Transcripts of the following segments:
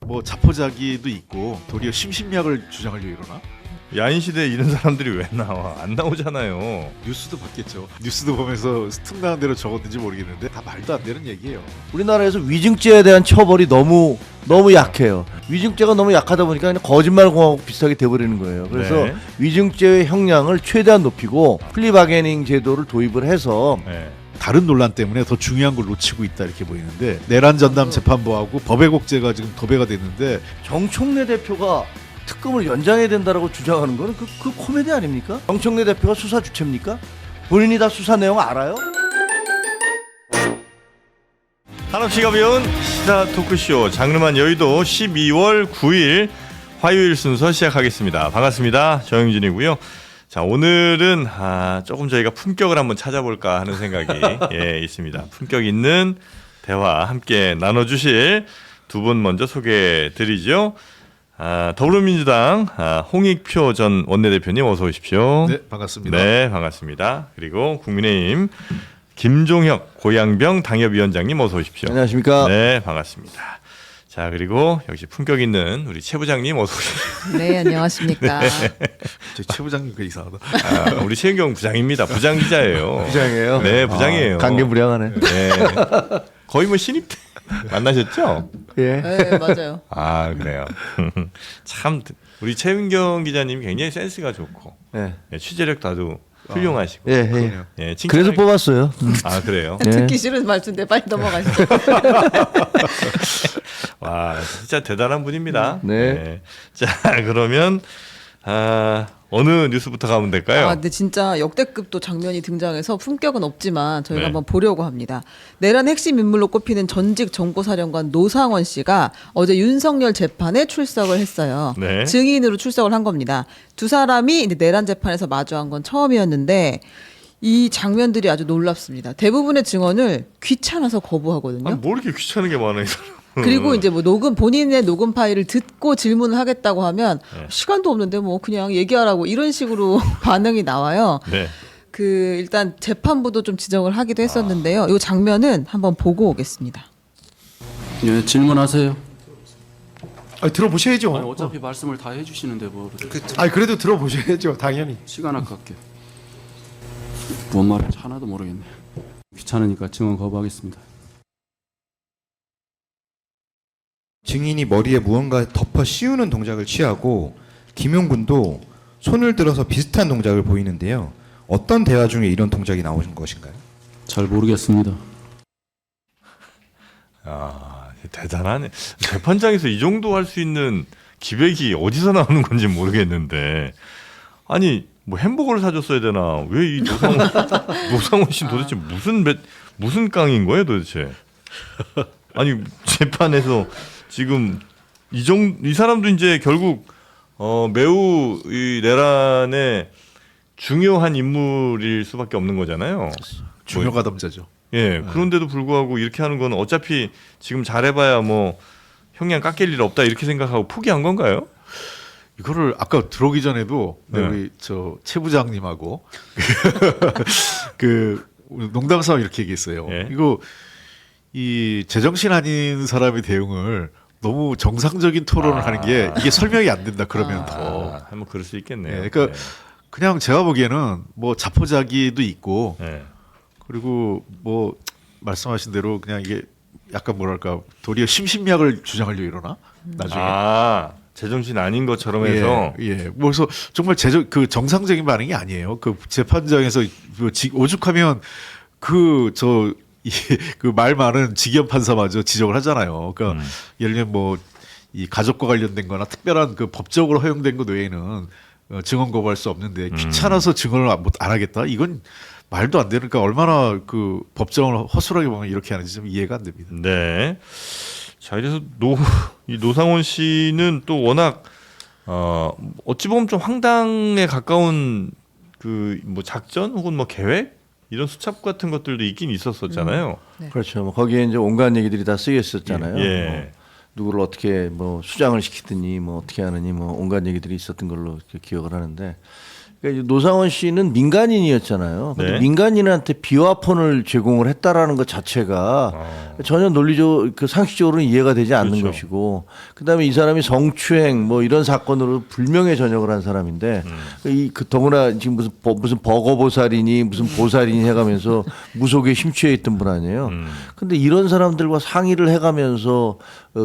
뭐 자포자기도 있고 도리어 심신미약을 주장하려고 이러나? 야인시대에 이런 사람들이 왜 나와? 안 나오잖아요. 뉴스도 봤겠죠. 뉴스도 보면서 스퉁나는 대로 적었는지 모르겠는데 다 말도 안 되는 얘기예요. 우리나라에서 위증죄에 대한 처벌이 너무 약해요. 위증죄가 너무 약하다 보니까 그냥 거짓말공화국 비슷하게 돼버리는 거예요. 그래서 네. 위증죄의 형량을 최대한 높이고 플리바게닝 제도를 도입을 해서 네. 다른 논란 때문에 더 중요한 걸 놓치고 있다 이렇게 보이는데 내란 전담 재판부하고 법외국제가 지금 도배가 됐는데 정청래 대표가 특검을 연장해야 된다라고 주장하는 거는 그 코미디 아닙니까? 정청래 대표가 수사 주체입니까? 본인이 다 수사 내용 알아요? 한없이 가벼운 시사 토크쇼 장르만 여의도 12월 9일 화요일 순서 시작하겠습니다. 반갑습니다. 정영진이고요. 자, 오늘은 조금 저희가 품격을 한번 찾아볼까 하는 생각이 있습니다. 품격 있는 대화 함께 나눠주실 두 분 먼저 소개해드리죠. 더불어민주당 홍익표 전 원내대표님 어서 오십시오. 네, 반갑습니다. 네, 반갑습니다. 그리고 국민의힘 김종혁 고양병 당협위원장님 어서 오십시오. 안녕하십니까? 네, 반갑습니다. 자, 그리고 역시 품격 있는 우리 최 부장님 어서 오십시오. 네, 안녕하십니까. 저 최 부장님과 이상하다. 우리 최은경 부장입니다. 부장 기자예요. 부장이에요? 네, 부장이에요. 관계부량하네. 네. 거의 뭐 신입 때 만나셨죠? 예. 네, 맞아요. 그래요. 참 우리 최은경 기자님 굉장히 센스가 좋고 예. 취재력도 아주 훌륭하시고. 예. 예, 그래서 뽑았어요. 그래요. 네. 듣기 싫은 말투인데 빨리 넘어가시죠. 와, 진짜 대단한 분입니다. 네. 자, 그러면 어느 뉴스부터 가면 될까요? 근데 진짜 역대급 또 장면이 등장해서 품격은 없지만 저희가 네. 한번 보려고 합니다. 내란 핵심 인물로 꼽히는 전직 정보사령관 노상원 씨가 어제 윤석열 재판에 출석을 했어요. 네. 증인으로 출석을 한 겁니다. 두 사람이 이제 내란 재판에서 마주한 건 처음이었는데 이 장면들이 아주 놀랍습니다. 대부분의 증언을 귀찮아서 거부하거든요. 뭐 이렇게 귀찮은 게 많아 이 사람. 그리고 이제 뭐 본인의 녹음 파일을 듣고 질문을 하겠다고 하면 네. 시간도 없는데 뭐 그냥 얘기하라고 이런 식으로 반응이 나와요. 네. 일단 재판부도 좀 지적을 하기도 했었는데요. 이 장면은 한번 보고 오겠습니다. 예, 질문하세요. 들어보셔야죠. 아니, 어차피 말씀을 다 해주시는데 뭐 그래도 들어보셔야죠, 당연히. 시간 아깝게. 뭔 말인지 하나도 모르겠네. 귀찮으니까 증언 거부하겠습니다. 증인이 머리에 무언가 덮어 씌우는 동작을 취하고 김용군도 손을 들어서 비슷한 동작을 보이는데요. 어떤 대화 중에 이런 동작이 나오는 것인가요? 잘 모르겠습니다. 대단하네. 재판장에서 이 정도 할 수 있는 기백이 어디서 나오는 건지 모르겠는데, 아니 뭐 햄버거를 사줬어야 되나? 왜 이 노상원 씨 도대체 무슨 깡인 거예요 도대체? 아니 재판에서 지금 이 사람도 이제 결국 매우 이 내란의 중요한 인물일 수밖에 없는 거잖아요. 중요가담자죠. 예, 그런데도 불구하고 이렇게 하는 건 어차피 지금 잘해봐야 뭐 형량 깎일 일 없다 이렇게 생각하고 포기한 건가요? 이거를 아까 들어오기 전에도 네. 우리 최 부장님하고 농담 삼아 이렇게 얘기했어요. 예. 이거 이 제정신 아닌 사람의 대응을 너무 정상적인 토론을 하는 게 이게 설명이 안 된다 그러면 더. 한번 그럴 수 있겠네요. 예, 그러니까 그냥 제가 보기에는 뭐 자포자기도 있고 네. 그리고 뭐 말씀하신 대로 그냥 이게 약간 뭐랄까 도리어 심신미약을 주장하려고 이러나 나중에. 제정신 아닌 것처럼 해서. 예. 그래서 정말 정상적인 반응이 아니에요. 그 재판장에서 오죽하면 그 말 많은 직연 판사마저 지적을 하잖아요. 그러니까 예를 들면 뭐 이 가족과 관련된 거나 특별한 그 법적으로 허용된 것 외에는 증언 거부할 수 없는데 귀찮아서 증언을 안 하겠다? 이건 말도 안 되니까 얼마나 그 법정을 허술하게 보면 이렇게 하는지 좀 이해가 안 됩니다. 네. 자, 이래서 이 노상원 씨는 또 워낙 어찌 보면 좀 황당에 가까운 그 뭐 작전 혹은 뭐 계획 이런 수첩 같은 것들도 있긴 있었었잖아요. 그렇죠. 뭐 거기에 이제 온갖 얘기들이 다 쓰여 있었잖아요. 예. 뭐 누구를 어떻게 뭐 수장을 시키더니 뭐 어떻게 하느니 뭐 온갖 얘기들이 있었던 걸로 기억을 하는데 그러니까 노상원 씨는 민간인이었잖아요. 근데 네. 민간인한테 비화폰을 제공을 했다라는 것 자체가 전혀 논리적 그 상식적으로는 이해가 되지 않는 그렇죠. 것이고, 그다음에 이 사람이 성추행 뭐 이런 사건으로 불명예 전역을 한 사람인데 그 더구나 지금 무슨 버거보살이니 무슨 보살이니 해가면서 무속에 심취해 있던 분 아니에요. 근데 이런 사람들과 상의를 해가면서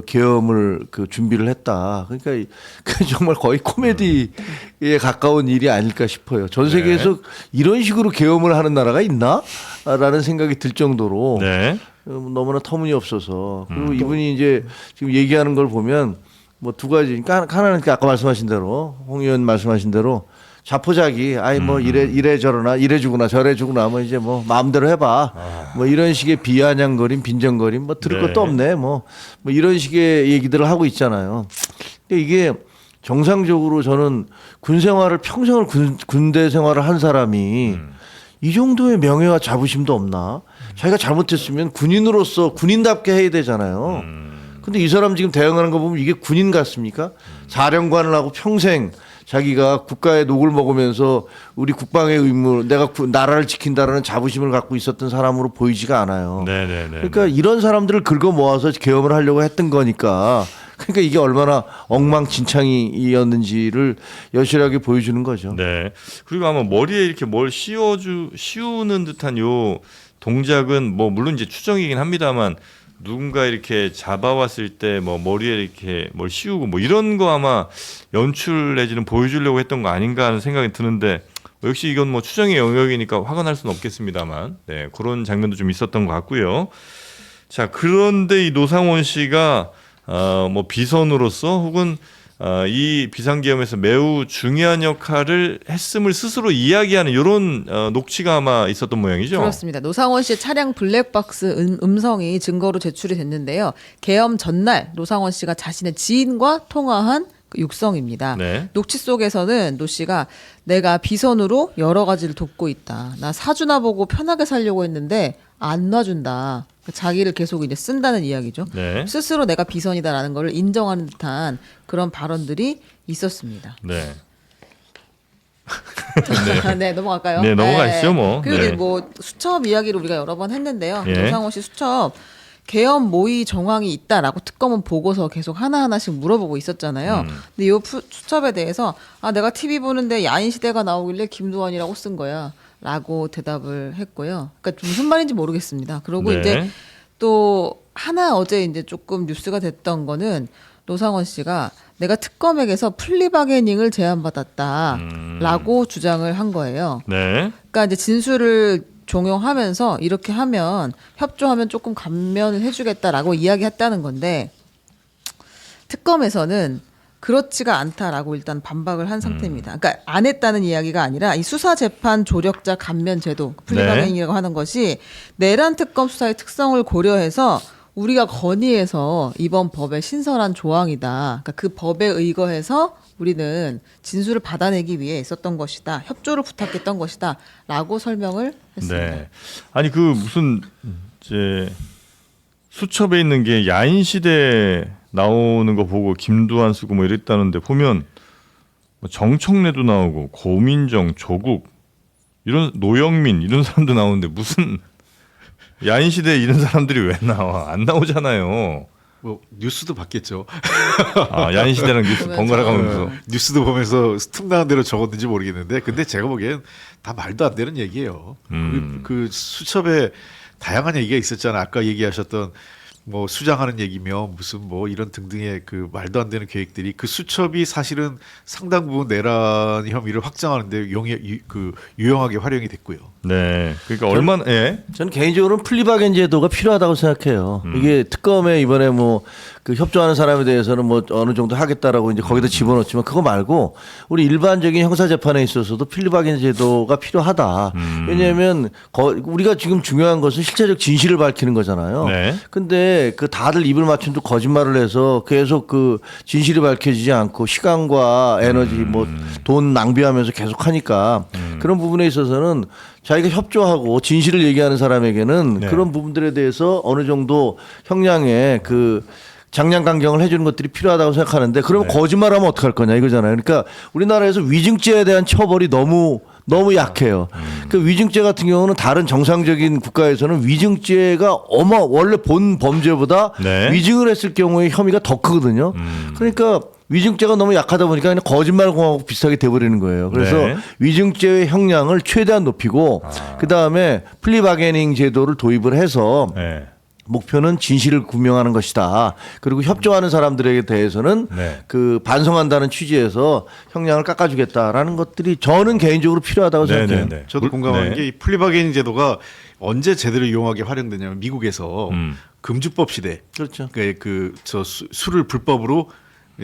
계엄을 그 준비를 했다. 그러니까 그 정말 거의 코미디에 가까운 일이 아닐까 싶어요. 전 세계에서 이런 식으로 계엄을 하는 나라가 있나? 라는 생각이 들 정도로 네. 너무나 터무니없어서. 그리고 이분이 이제 지금 얘기하는 걸 보면 뭐 두 가지. 그러니까 하나는 아까 말씀하신 대로 홍 의원 말씀하신 대로 자포자기 아이 뭐 이래 저러나 이래 주구나 저래 주구나 뭐 이제 뭐 마음대로 해봐 뭐 이런 식의 비아냥거림 빈정거림 뭐 들을 네. 것도 없네 뭐 이런 식의 얘기들을 하고 있잖아요. 근데 이게 정상적으로 저는 군 생활을 평생을 군대 생활을 한 사람이 이 정도의 명예와 자부심도 없나? 자기가 잘못했으면 군인으로서 군인답게 해야 되잖아요. 근데 이 사람 지금 대응하는 거 보면 이게 군인 같습니까? 사령관을 하고 평생 자기가 국가의 녹을 먹으면서 우리 국방의 의무, 내가 나라를 지킨다라는 자부심을 갖고 있었던 사람으로 보이지가 않아요. 네네네. 그러니까 이런 사람들을 긁어 모아서 계엄을 하려고 했던 거니까. 그러니까 이게 얼마나 엉망진창이었는지를 여실하게 보여주는 거죠. 네. 그리고 아마 머리에 이렇게 뭘 씌우는 듯한 요 동작은 뭐 물론 이제 추정이긴 합니다만 누군가 이렇게 잡아왔을 때 뭐 머리에 이렇게 뭘 씌우고 뭐 이런 거 아마 연출 내지는 보여주려고 했던 거 아닌가 하는 생각이 드는데 역시 이건 뭐 추정의 영역이니까 화가 날 수는 없겠습니다만 네, 그런 장면도 좀 있었던 것 같고요. 자, 그런데 이 노상원 씨가 뭐 비선으로서 혹은 이 비상계엄에서 매우 중요한 역할을 했음을 스스로 이야기하는 이런 녹취가 아마 있었던 모양이죠. 그렇습니다. 노상원 씨의 차량 블랙박스 음성이 증거로 제출이 됐는데요. 계엄 전날 노상원 씨가 자신의 지인과 통화한 그 육성입니다. 네. 녹취 속에서는 노 씨가 내가 비선으로 여러 가지를 돕고 있다. 나 사주나 보고 편하게 살려고 했는데 안 놔준다. 자기를 계속 이제 쓴다는 이야기죠. 네. 스스로 내가 비선이다라는 걸 인정하는 듯한 그런 발언들이 있었습니다. 네. 네, 넘어갈까요? 네, 넘어가시죠, 뭐. 그리고 네. 이제 뭐 수첩 이야기를 우리가 여러 번 했는데요. 예. 노상원 씨 수첩 계엄 모의 정황이 있다라고 특검은 보고서 계속 하나하나씩 물어보고 있었잖아요. 근데 이 수첩에 대해서 내가 TV 보는데 야인시대가 나오길래 김두한이라고 쓴 거야. 라고 대답을 했고요. 그러니까 무슨 말인지 모르겠습니다. 그리고 네. 이제 또 하나 어제 이제 조금 뉴스가 됐던 거는 노상원 씨가 내가 특검에게서 플리바게닝을 제안받았다라고 주장을 한 거예요. 네. 그러니까 이제 진술을 종용하면서 이렇게 하면 협조하면 조금 감면을 해주겠다라고 이야기했다는 건데 특검에서는 그렇지가 않다라고 일단 반박을 한 상태입니다. 그러니까 안 했다는 이야기가 아니라 이 수사 재판 조력자 감면 제도 플리바게닝이라고 하는 것이 내란 특검 수사의 특성을 고려해서 우리가 건의해서 이번 법의 신설한 조항이다. 그러니까 그 법에 의거해서 우리는 진술을 받아내기 위해 있었던 것이다. 협조를 부탁했던 것이다라고 설명을 했습니다. 네. 아니 그 무슨 이제 수첩에 있는 게 야인시대 나오는 거 보고 김두한 쓰고 뭐 이랬다는데 보면 뭐 정청래도 나오고 고민정, 조국 이런 노영민 이런 사람도 나오는데 무슨 야인시대 이런 사람들이 왜 나와? 안 나오잖아요. 뭐 뉴스도 봤겠죠. 야인시대랑 뉴스 번갈아 가면서. 뉴스도 보면서 틈나는 대로 적었는지 모르겠는데, 근데 제가 보기엔 다 말도 안 되는 얘기예요. 그 수첩에 다양한 얘기가 있었잖아요. 아까 얘기하셨던 뭐 수장하는 얘기며 무슨 뭐 이런 등등의 그 말도 안 되는 계획들이 그 수첩이 사실은 상당 부분 내란 혐의를 확장하는데 유용하게 활용이 됐고요. 네. 그러니까 얼마나 저는 개인적으로는 플리바겐 제도가 필요하다고 생각해요. 이게 특검에 이번에 뭐 그 협조하는 사람에 대해서는 뭐 어느 정도 하겠다라고 이제 거기다 집어넣지만 그거 말고 우리 일반적인 형사 재판에 있어서도 플리바겐 제도가 필요하다. 왜냐하면 우리가 지금 중요한 것은 실체적 진실을 밝히는 거잖아요. 네. 근데 그 다들 입을 맞춘 듯 거짓말을 해서 계속 그 진실이 밝혀지지 않고 시간과 에너지 뭐 돈 낭비하면서 계속 하니까 그런 부분에 있어서는 자기가 협조하고 진실을 얘기하는 사람에게는 네. 그런 부분들에 대해서 어느 정도 형량의 그 장량 강경을 해주는 것들이 필요하다고 생각하는데 그러면 네. 거짓말하면 어떡할 거냐 이거잖아요. 그러니까 우리나라에서 위증죄에 대한 처벌이 너무 약해요. 그 위증죄 같은 경우는 다른 정상적인 국가에서는 위증죄가 원래 본 범죄보다 네. 위증을 했을 경우에 혐의가 더 크거든요. 그러니까 위증죄가 너무 약하다 보니까 그냥 거짓말공화국 비슷하게 돼버리는 거예요. 그래서 네. 위증죄의 형량을 최대한 높이고 그 다음에 플리바게닝 제도를 도입을 해서 네. 목표는 진실을 규명하는 것이다. 그리고 협조하는 사람들에게 대해서는 네. 그 반성한다는 취지에서 형량을 깎아주겠다라는 것들이 저는 개인적으로 필요하다고 네, 생각해요. 네, 네. 저도 공감하는 네. 게 이 플리바게닝 제도가 언제 제대로 이용하게 활용되냐면 미국에서 금주법 시대 그렇죠. 그저 술을 불법으로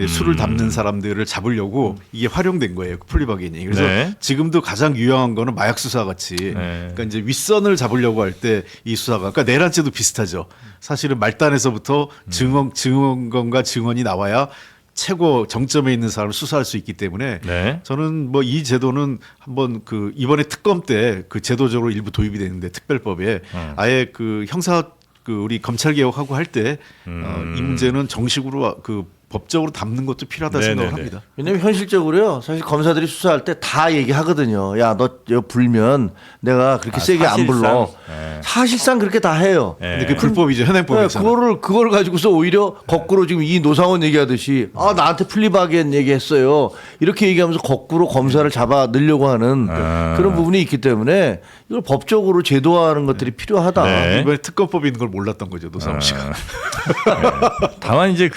술을 담는 사람들을 잡으려고 이게 활용된 거예요. 플리바게닝. 그래서 네. 지금도 가장 유용한 거는 마약 수사 같이 그러니까 이제 윗선을 잡으려고 할 때 이 수사가 그러니까 내란죄도 비슷하죠. 사실은 말단에서부터 증언과 증언이 나와야 최고 정점에 있는 사람을 수사할 수 있기 때문에 네. 저는 뭐 이 제도는 한번 그 이번에 특검 때 그 제도적으로 일부 도입이 되는데 특별법에 아예 그 형사 그 우리 검찰 개혁하고 할 때 이 문제는 정식으로 그 법적으로 담는 것도 필요하다 네, 생각을 네, 네. 합니다. 왜냐면 현실적으로요. 사실 검사들이 수사할 때 다 얘기하거든요. 야, 너 이거 불면 내가 그렇게 세게 안 불러. 네. 사실상 그렇게 다 해요. 네. 근데 그 불법이죠. 현행법에서. 그걸 가지고서 오히려 거꾸로 지금 이 노상원 얘기하듯이 나한테 플리바겐 얘기했어요. 이렇게 얘기하면서 거꾸로 검사를 잡아 넣으려고 하는 그런 부분이 있기 때문에 이걸 법적으로 제도화하는 것들이 필요하다. 네. 이번에 특검법이 있는 걸 몰랐던 거죠. 노사람 씨가. 다만 이제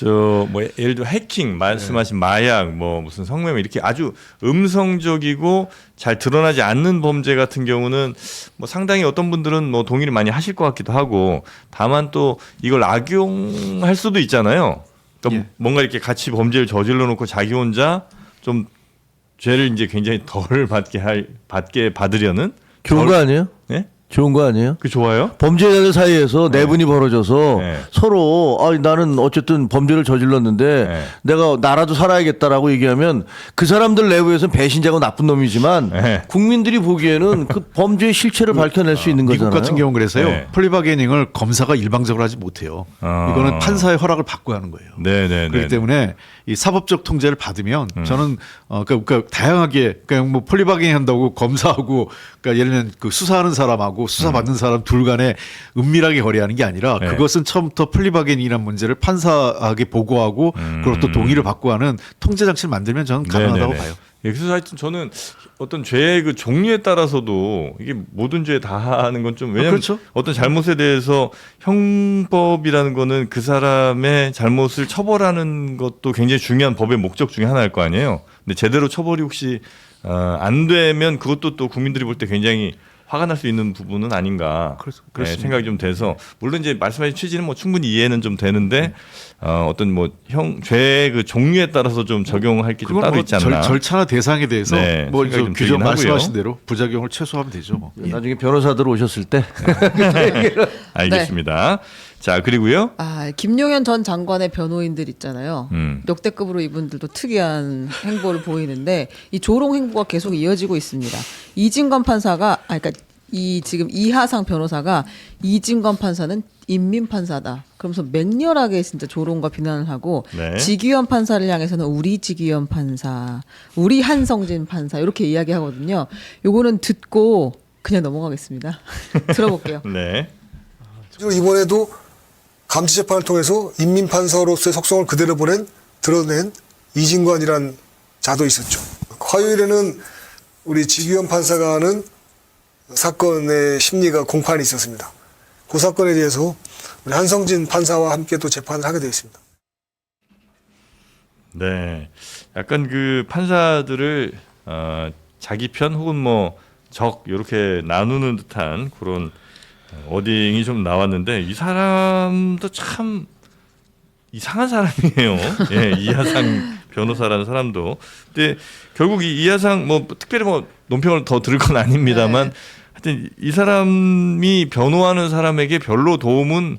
뭐 예를 들어 해킹 말씀하신 마약 뭐 무슨 성매매 이렇게 아주 음성적이고 잘 드러나지 않는 범죄 같은 경우는 뭐 상당히 어떤 분들은 뭐 동의를 많이 하실 것 같기도 하고 다만 또 이걸 악용할 수도 있잖아요. 그러니까 뭔가 이렇게 같이 범죄를 저질러 놓고 자기 혼자 좀 죄를 이제 굉장히 덜 받게 받으려는 좋은 거 아니에요? 네? 좋은 거 아니에요? 그 좋아요? 범죄자들 사이에서 내분이 벌어져서 네. 서로 나는 어쨌든 범죄를 저질렀는데 네. 내가 나라도 살아야겠다라고 얘기하면 그 사람들 내부에서는 배신자고 나쁜 놈이지만 네. 국민들이 보기에는 그 범죄의 실체를 밝혀낼 수 있는 미국 거잖아요. 같은 경우는 그래서요. 네. 플리바게닝을 검사가 일방적으로 하지 못해요. 이거는 판사의 허락을 받고 하는 거예요. 네네. 그렇기 때문에 이 사법적 통제를 받으면 저는 그러니까 다양하게 그냥 뭐 플리바게닝 한다고 검사하고 그러니까 예를 들면 그 수사하는 사람하고 수사받는 사람 둘 간에 은밀하게 거래하는 게 아니라 네. 그것은 처음부터 플리바게닝이라는 문제를 판사에게 보고하고 그리고 또 동의를 받고 하는 통제 장치를 만들면 저는 가능하다고 네네네. 봐요. 그래서 하여튼 저는 어떤 죄의 그 종류에 따라서도 이게 모든 죄 다 하는 건 좀 왜냐면 그렇죠. 어떤 잘못에 대해서 형법이라는 거는 그 사람의 잘못을 처벌하는 것도 굉장히 중요한 법의 목적 중에 하나일 거 아니에요. 근데 제대로 처벌이 혹시 안 되면 그것도 또 국민들이 볼 때 굉장히 화가 날 수 있는 부분은 아닌가 그렇습니다. 생각이 좀 돼서 물론 이제 말씀하신 취지는 뭐 충분히 이해는 좀 되는데 어떤 뭐 죄의 그 종류에 따라서 좀 적용할 게 좀 그건 따로 뭐 있지 않나. 절차나 대상에 대해서 네, 뭐 생각이 좀 규정 들긴 말씀하신 하고요. 대로 부작용을 최소화하면 되죠. 뭐. 나중에 변호사들 오셨을 때 알겠습니다. 자 그리고요. 김용현 전 장관의 변호인들 있잖아요. 음. 역대급으로 이분들도 특이한 행보를 보이는데 이 조롱 행보가 계속 이어지고 있습니다. 이진관 판사가 그러니까 지금 이하상 변호사가 이진관 판사는 인민 판사다. 그러면서 맹렬하게 진짜 조롱과 비난을 하고 네. 지기현 판사를 향해서는 우리 지기현 판사, 우리 한성진 판사 이렇게 이야기하거든요. 요거는 듣고 그냥 넘어가겠습니다. 들어볼게요. 네. 이번에도 감시 재판을 통해서 인민 판사로서의 속성을 그대로 드러낸 이진관이란 자도 있었죠. 화요일에는 우리 지기현 판사가 하는 사건의 심리가 공판이 있었습니다. 그 사건에 대해서 우리 한성진 판사와 함께 또 재판을 하게 되어 있습니다. 네. 약간 그 판사들을 자기 편 혹은 뭐 적 이렇게 나누는 듯한 그런 워딩이 좀 나왔는데 이 사람도 참 이상한 사람이에요. 예, 이하상 변호사라는 사람도. 근데 결국 이 이하상 뭐 특별히 뭐 논평을 더 들을 건 아닙니다만 하여튼 이 사람이 변호하는 사람에게 별로 도움은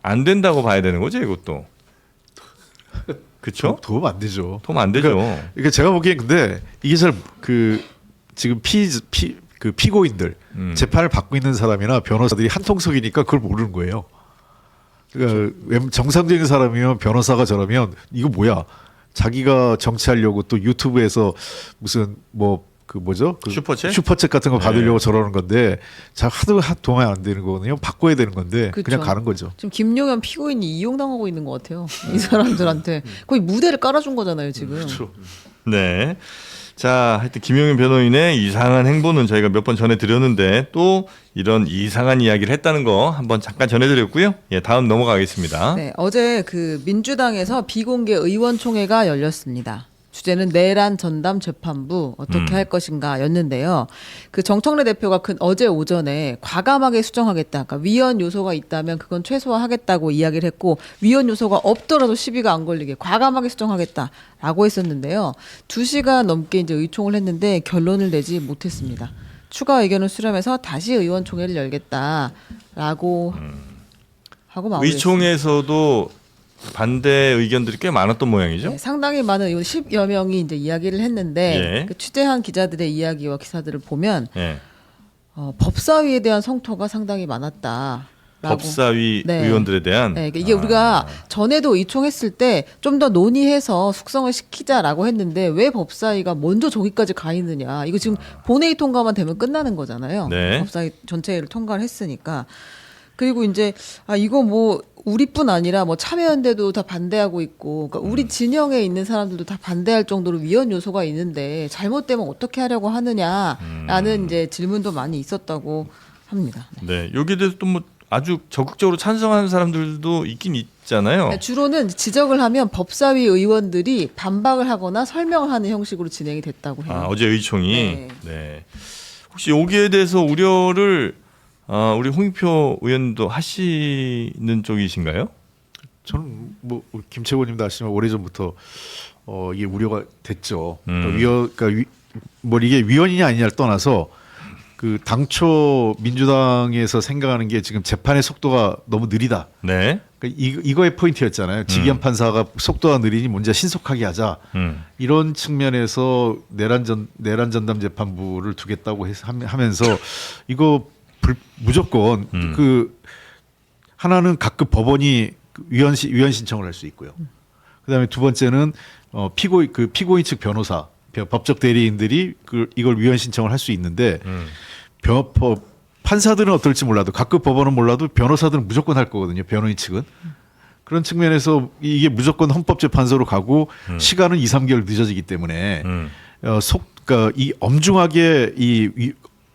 안 된다고 봐야 되는 거죠, 이것도. 그렇죠? 도움 안 되죠. 도움 안 되죠. 그러니까 제가 보기엔 근데 이게 잘 지금 피고인들 재판을 받고 있는 사람이나 변호사들이 한 통속이니까 그걸 모르는 거예요. 정상적인 사람이면 변호사가 저러면 이거 뭐야? 자기가 정치하려고 또 유튜브에서 무슨 뭐 그 뭐죠? 그 슈퍼챗 같은 거 받으려고 네. 저러는 건데 자 하도 도움이 안 되는 거거든요. 바꿔야 되는 건데 그쵸. 그냥 가는 거죠. 지금 김용현 피고인이 이용당하고 있는 것 같아요. 이 사람들한테 거의 무대를 깔아준 거잖아요 지금. 그렇죠. 네. 자, 하여튼 김용현 변호인의 이상한 행보는 저희가 몇 번 전해드렸는데 또 이런 이상한 이야기를 했다는 거 한번 잠깐 전해드렸고요. 예, 다음 넘어가겠습니다. 네, 어제 그 민주당에서 비공개 의원총회가 열렸습니다. 주제는 내란 전담 재판부 어떻게 할 것인가였는데요. 그 정청래 대표가 어제 오전에 과감하게 수정하겠다. 그러니까 위헌 요소가 있다면 그건 최소화하겠다고 이야기를 했고 위헌 요소가 없더라도 시비가 안 걸리게 과감하게 수정하겠다라고 했었는데요. 2시간 넘게 이제 의총을 했는데 결론을 내지 못했습니다. 추가 의견을 수렴해서 다시 의원총회를 열겠다라고 하고 마무리했습니다. 의총에서도 반대 의견들이 꽤 많았던 모양이죠. 네, 상당히 많은 의원 10여 명이 이제 이야기를 했는데 예. 그 취재한 기자들의 이야기와 기사들을 보면 예. 법사위에 대한 성토가 상당히 많았다. 법사위 네. 의원들에 대한 네, 이게 우리가 전에도 의총했을 때 좀 더 논의해서 숙성을 시키자라고 했는데 왜 법사위가 먼저 저기까지 가 있느냐. 이거 지금 본회의 통과만 되면 끝나는 거잖아요. 네. 법사위 전체를 통과를 했으니까. 그리고 이제 이거 뭐 우리뿐 아니라 뭐 참여연대도 다 반대하고 있고, 그러니까 우리 진영에 있는 사람들도 다 반대할 정도로 위헌 요소가 있는데 잘못되면 어떻게 하려고 하느냐라는 이제 질문도 많이 있었다고 합니다. 네, 여기에 대해서 또 뭐 아주 적극적으로 찬성하는 사람들도 있긴 있잖아요. 네, 주로는 지적을 하면 법사위 의원들이 반박을 하거나 설명을 하는 형식으로 진행이 됐다고 해요. 어제 의총이. 네. 네. 혹시 여기에 대해서 우려를 우리 홍익표 의원도 하시는 쪽이신가요? 저는 뭐 김채원님도 아시지만 오래전부터 이게 우려가 됐죠. 뭐 이게 위헌이냐 아니냐를 떠나서 그 당초 민주당에서 생각하는 게 지금 재판의 속도가 너무 느리다. 네. 그러니까 이거의 포인트였잖아요. 지기현 판사가 속도가 느리니 문제 신속하게 하자. 이런 측면에서 내란 전담 재판부를 두겠다고 하면서 이거 무조건 그 하나는 각급 법원이 위헌 신청을 할 수 있고요. 그다음에 두 번째는 피고인 측 변호사, 법적 대리인들이 이걸 위헌 신청을 할 수 있는데 판사들은 어떨지 몰라도 각급 법원은 몰라도 변호사들은 무조건 할 거거든요. 변호인 측은. 그런 측면에서 이게 무조건 헌법재판소로 가고 시간은 2, 3개월 늦어지기 때문에 그러니까 이 엄중하게 이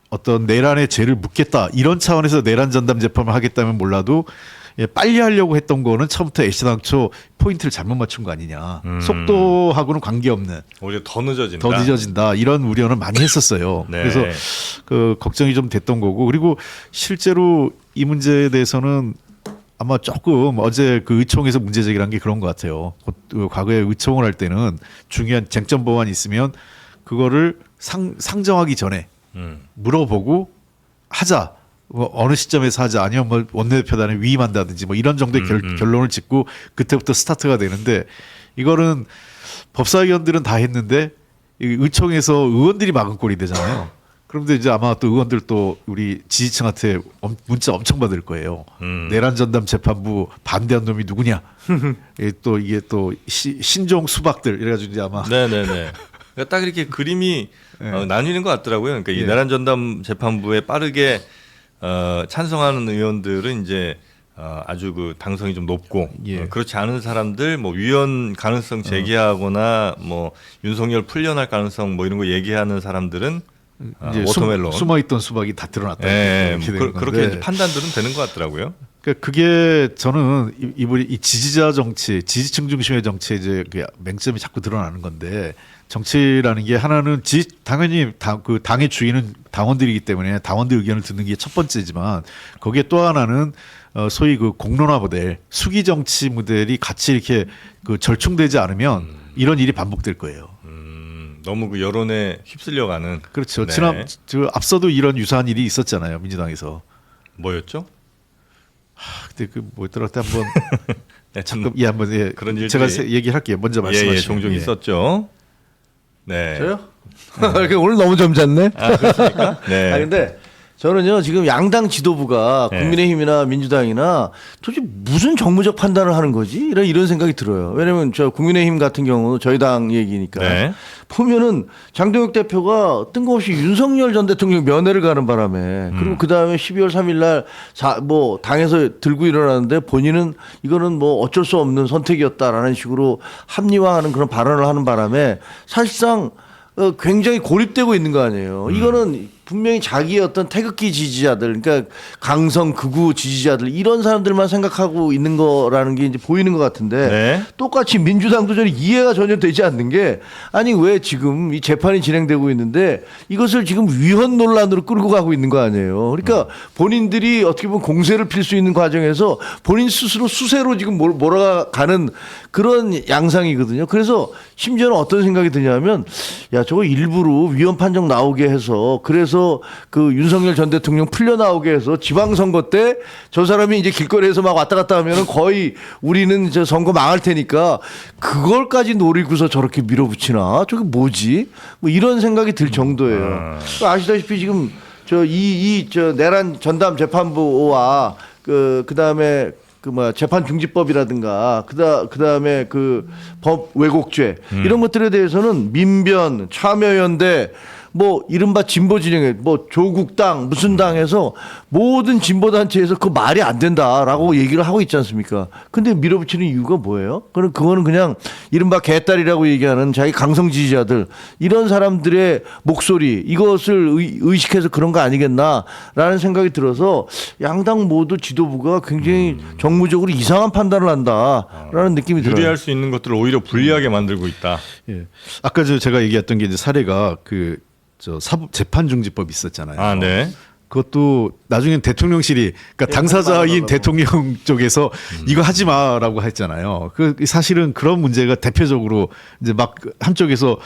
어떤 내란의 죄를 묻겠다 이런 차원에서 내란 전담 재판을 하겠다면 몰라도 빨리 하려고 했던 거는 처음부터 애시당초 포인트를 잘못 맞춘 거 아니냐. 속도하고는 관계없는. 오히려 더 늦어진다. 더 늦어진다. 이런 우려는 많이 했었어요. 네. 그래서 그 걱정이 좀 됐던 거고 그리고 실제로 이 문제에 대해서는 아마 조금 어제 그 의총에서 문제 제기한 게 그런 것 같아요. 과거에 의총을 할 때는 중요한 쟁점 법안이 있으면 그거를 상정하기 전에 물어보고 하자. 뭐 어느 시점에서 하자 아니면 뭐 원내대표단에 위임한다든지 뭐 이런 정도의 결론을 짓고 그때부터 스타트가 되는데 이거는 법사위원들은 다 했는데 의총에서 의원들이 막은 꼴이 되잖아요. 그런데 이제 아마 또 의원들 또 우리 지지층한테 문자 엄청 받을 거예요. 내란 전담 재판부 반대한 놈이 누구냐? 또 이게 또 신종 수박들 이래가지고 이제 아마 네네네. 그러니까 딱 이렇게 그림이 나뉘는 것 같더라고요. 그러니까 이 예. 내란 전담 재판부에 빠르게 찬성하는 의원들은 이제 아주 그 당성이 좀 높고 예. 그렇지 않은 사람들 뭐 위헌 가능성 제기하거나 뭐 윤석열 풀려날 가능성 뭐 이런 거 얘기하는 사람들은 이제 워터멜론. 숨어있던 수박이 다 드러났다. 예, 이렇게 되는 그렇게 건데. 이제 판단들은 되는 것 같더라고요. 그러니까 그게 저는 이 지지자 정치, 지지층 중심의 정치에 이제 그 맹점이 자꾸 드러나는 건데 정치라는 게 하나는 당연히 그 당의 주인은 당원들이기 때문에 당원들 의견을 듣는 게 첫 번째지만 거기에 또 하나는 소위 그 공론화 모델, 수기 정치 모델이 같이 이렇게 그 절충되지 않으면 이런 일이 반복될 거예요. 너무 그 여론에 휩쓸려가는. 그렇죠. 네. 앞서도 이런 유사한 일이 있었잖아요. 민주당에서. 뭐였죠? 그때 그 뭐였더라 그때 한번 네, 잠깐 한번 그런 일들이 제가 얘기할게요. 먼저 말씀하시죠. 예, 종종 있었죠. 네. 저요? 이렇게 오늘 너무 점잖네. 아, 그렇습니까? 네. 근데 저는요 지금 양당 지도부가 네. 국민의힘이나 민주당이나 도대체 무슨 정무적 판단을 하는 거지? 이런 생각이 들어요. 왜냐하면 저 국민의힘 같은 경우 저희 당 얘기니까 네. 보면은 장동혁 대표가 뜬금없이 윤석열 전 대통령 면회를 가는 바람에 그리고 그 다음에 12월 3일날 뭐 당에서 들고 일어나는데 본인은 이거는 뭐 어쩔 수 없는 선택이었다라는 식으로 합리화하는 그런 발언을 하는 바람에 사실상 굉장히 고립되고 있는 거 아니에요. 이거는 분명히 자기의 어떤 태극기 지지자들, 그러니까 강성 극우 지지자들 이런 사람들만 생각하고 있는 거라는 게 이제 보이는 것 같은데 네. 똑같이 민주당도 저는 이해가 전혀 되지 않는 게 아니 왜 지금 이 재판이 진행되고 있는데 이것을 지금 위헌 논란으로 끌고 가고 있는 거 아니에요. 그러니까 본인들이 어떻게 보면 공세를 필 수 있는 과정에서 본인 스스로 수세로 지금 몰아가는 그런 양상이거든요. 그래서 심지어는 어떤 생각이 드냐면 야 저거 일부러 위헌 판정 나오게 해서 그래서 그 윤석열 전 대통령 풀려 나오게 해서 지방선거 때 저 사람이 이제 길거리에서 막 왔다 갔다 하면은 거의 우리는 저 선거 망할 테니까 그걸까지 노리고서 저렇게 밀어붙이나 저게 뭐지? 뭐 이런 생각이 들 정도예요. 아시다시피 지금 저 내란 전담 재판부와 그다음에 재판 중지법이라든가 그다음에 그 법 왜곡죄 이런 것들에 대해서는 민변 참여연대 뭐 이른바 진보 진영에 뭐 조국당 무슨 당에서 모든 진보 단체에서 그 말이 안 된다라고 얘기를 하고 있지 않습니까? 근데 밀어붙이는 이유가 뭐예요? 그거는 그냥 이른바 개딸이라고 얘기하는 자기 강성 지지자들 이런 사람들의 목소리 이것을 의식해서 그런 거 아니겠나라는 생각이 들어서 양당 모두 지도부가 굉장히 정무적으로 이상한 판단을 한다라는 느낌이 들어요. 유리할 수 있는 것들을 오히려 불리하게 만들고 있다. 예. 아까 제가 얘기했던 게 이제 사례가 사법 재판중지법 있었잖아요. 아, 네. 그것도 나중엔 대통령실이 그러니까 당사자인 대통령 쪽에서 이거 하지 마라고 했잖아요. 그 사실은 그런 문제가 대표적으로 이제 막 한쪽에서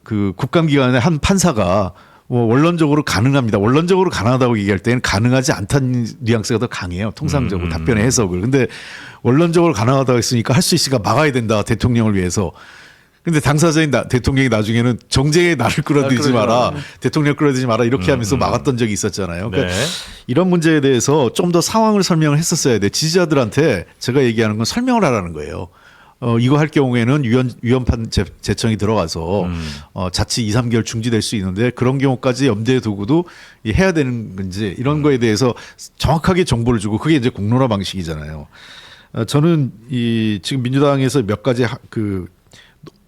그 국감기관의 한 판사가 뭐 원론적으로 가능합니다. 원론적으로 가능하다고 얘기할 때는 가능하지 않다는 뉘앙스가 더 강해요. 통상적으로 답변의 해석을. 근데 원론적으로 가능하다고 했으니까 할 수 있으니까 막아야 된다. 대통령을 위해서. 근데 당사자인 대통령이 나중에는 정쟁에 나를 끌어들이지 마라. 대통령 끌어들이지 마라. 이렇게 하면서 막았던 적이 있었잖아요. 그러니까 네. 이런 문제에 대해서 좀 더 상황을 설명을 했었어야 돼. 지지자들한테 제가 얘기하는 건 설명을 하라는 거예요. 이거 할 경우에는 위헌판 제청이 들어가서 자칫 2, 3개월 중지될 수 있는데 그런 경우까지 염두에 두고도 해야 되는 건지 이런 거에 대해서 정확하게 정보를 주고 그게 이제 공론화 방식이잖아요. 저는 지금 민주당에서 몇 가지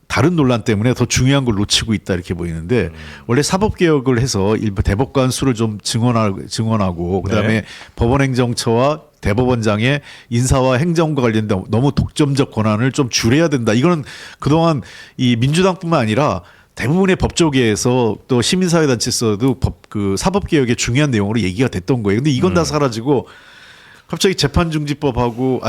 다른 논란 때문에 더 중요한 걸 놓치고 있다 이렇게 보이는데 원래 사법개혁을 해서 일부 대법관 수를 좀 증원하고 그다음에 네. 법원행정처와 대법원장의 인사와 행정과 관련된 너무 독점적 권한을 좀 줄여야 된다. 이거는 그동안 이 민주당뿐만 아니라 대부분의 법조계에서 또 시민사회단체에서도 사법개혁의 중요한 내용으로 얘기가 됐던 거예요. 근데 이건 다 사라지고 갑자기 재판중지법하고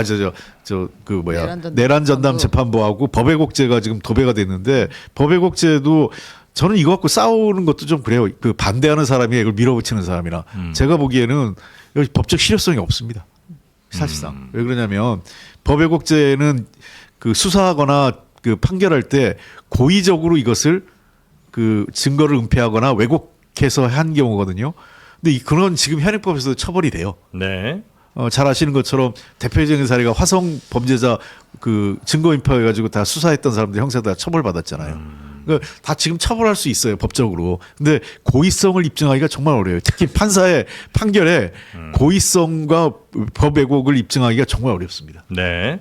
내란 전담 재판부하고 법왜곡죄가 지금 도배가 됐는데 법왜곡죄도 저는 이거 갖고 싸우는 것도 좀 그래요. 그 반대하는 사람이 이걸 밀어붙이는 사람이라 제가 보기에는 여기 법적 실효성이 없습니다. 사실상 왜 그러냐면 법왜곡죄는 그 수사하거나 그 판결할 때 고의적으로 이것을 그 증거를 은폐하거나 왜곡해서 한 경우거든요. 근데 그런 지금 현행법에서도 처벌이 돼요. 네. 잘 아시는 것처럼 대표적인 사례가 화성 범죄자 그 증거 인포해가지고 다 수사했던 사람들 형사 다 처벌받았잖아요. 그러니까 다 지금 처벌할 수 있어요 법적으로. 근데 고의성을 입증하기가 정말 어려워요. 특히 판사의 판결에 고의성과 법 왜곡을 입증하기가 정말 어렵습니다. 네.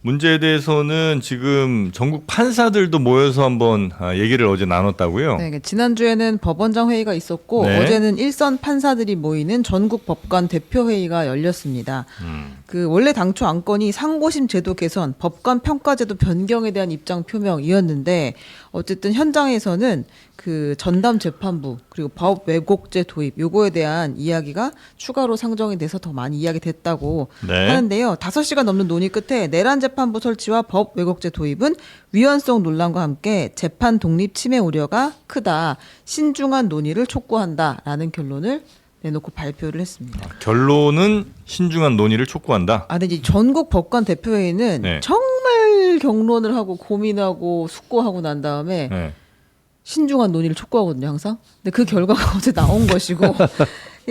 문제에 대해서는 지금 전국 판사들도 모여서 한번 얘기를 어제 나눴다고요? 네, 지난주에는 법원장 회의가 있었고 네. 어제는 일선 판사들이 모이는 전국 법관 대표 회의가 열렸습니다. 원래 당초 안건이 상고심 제도 개선, 법관 평가제도 변경에 대한 입장 표명이었는데 어쨌든 현장에서는 그 전담 재판부 그리고 법 왜곡죄 도입 요거에 대한 이야기가 추가로 상정이 돼서 더 많이 이야기됐다고 네. 하는데요. 5시간 넘는 논의 끝에 내란 재판부 설치와 법 왜곡죄 도입은 위헌성 논란과 함께 재판 독립 침해 우려가 크다. 신중한 논의를 촉구한다라는 결론을 내놓고 발표를 했습니다. 결론은 신중한 논의를 촉구한다. 근데 이제 전국 법관 대표회의는 네. 정말 경론을 하고 고민하고 숙고하고 난 다음에 네. 신중한 논의를 촉구하거든요, 항상. 근데 그 결과가 어제 나온 것이고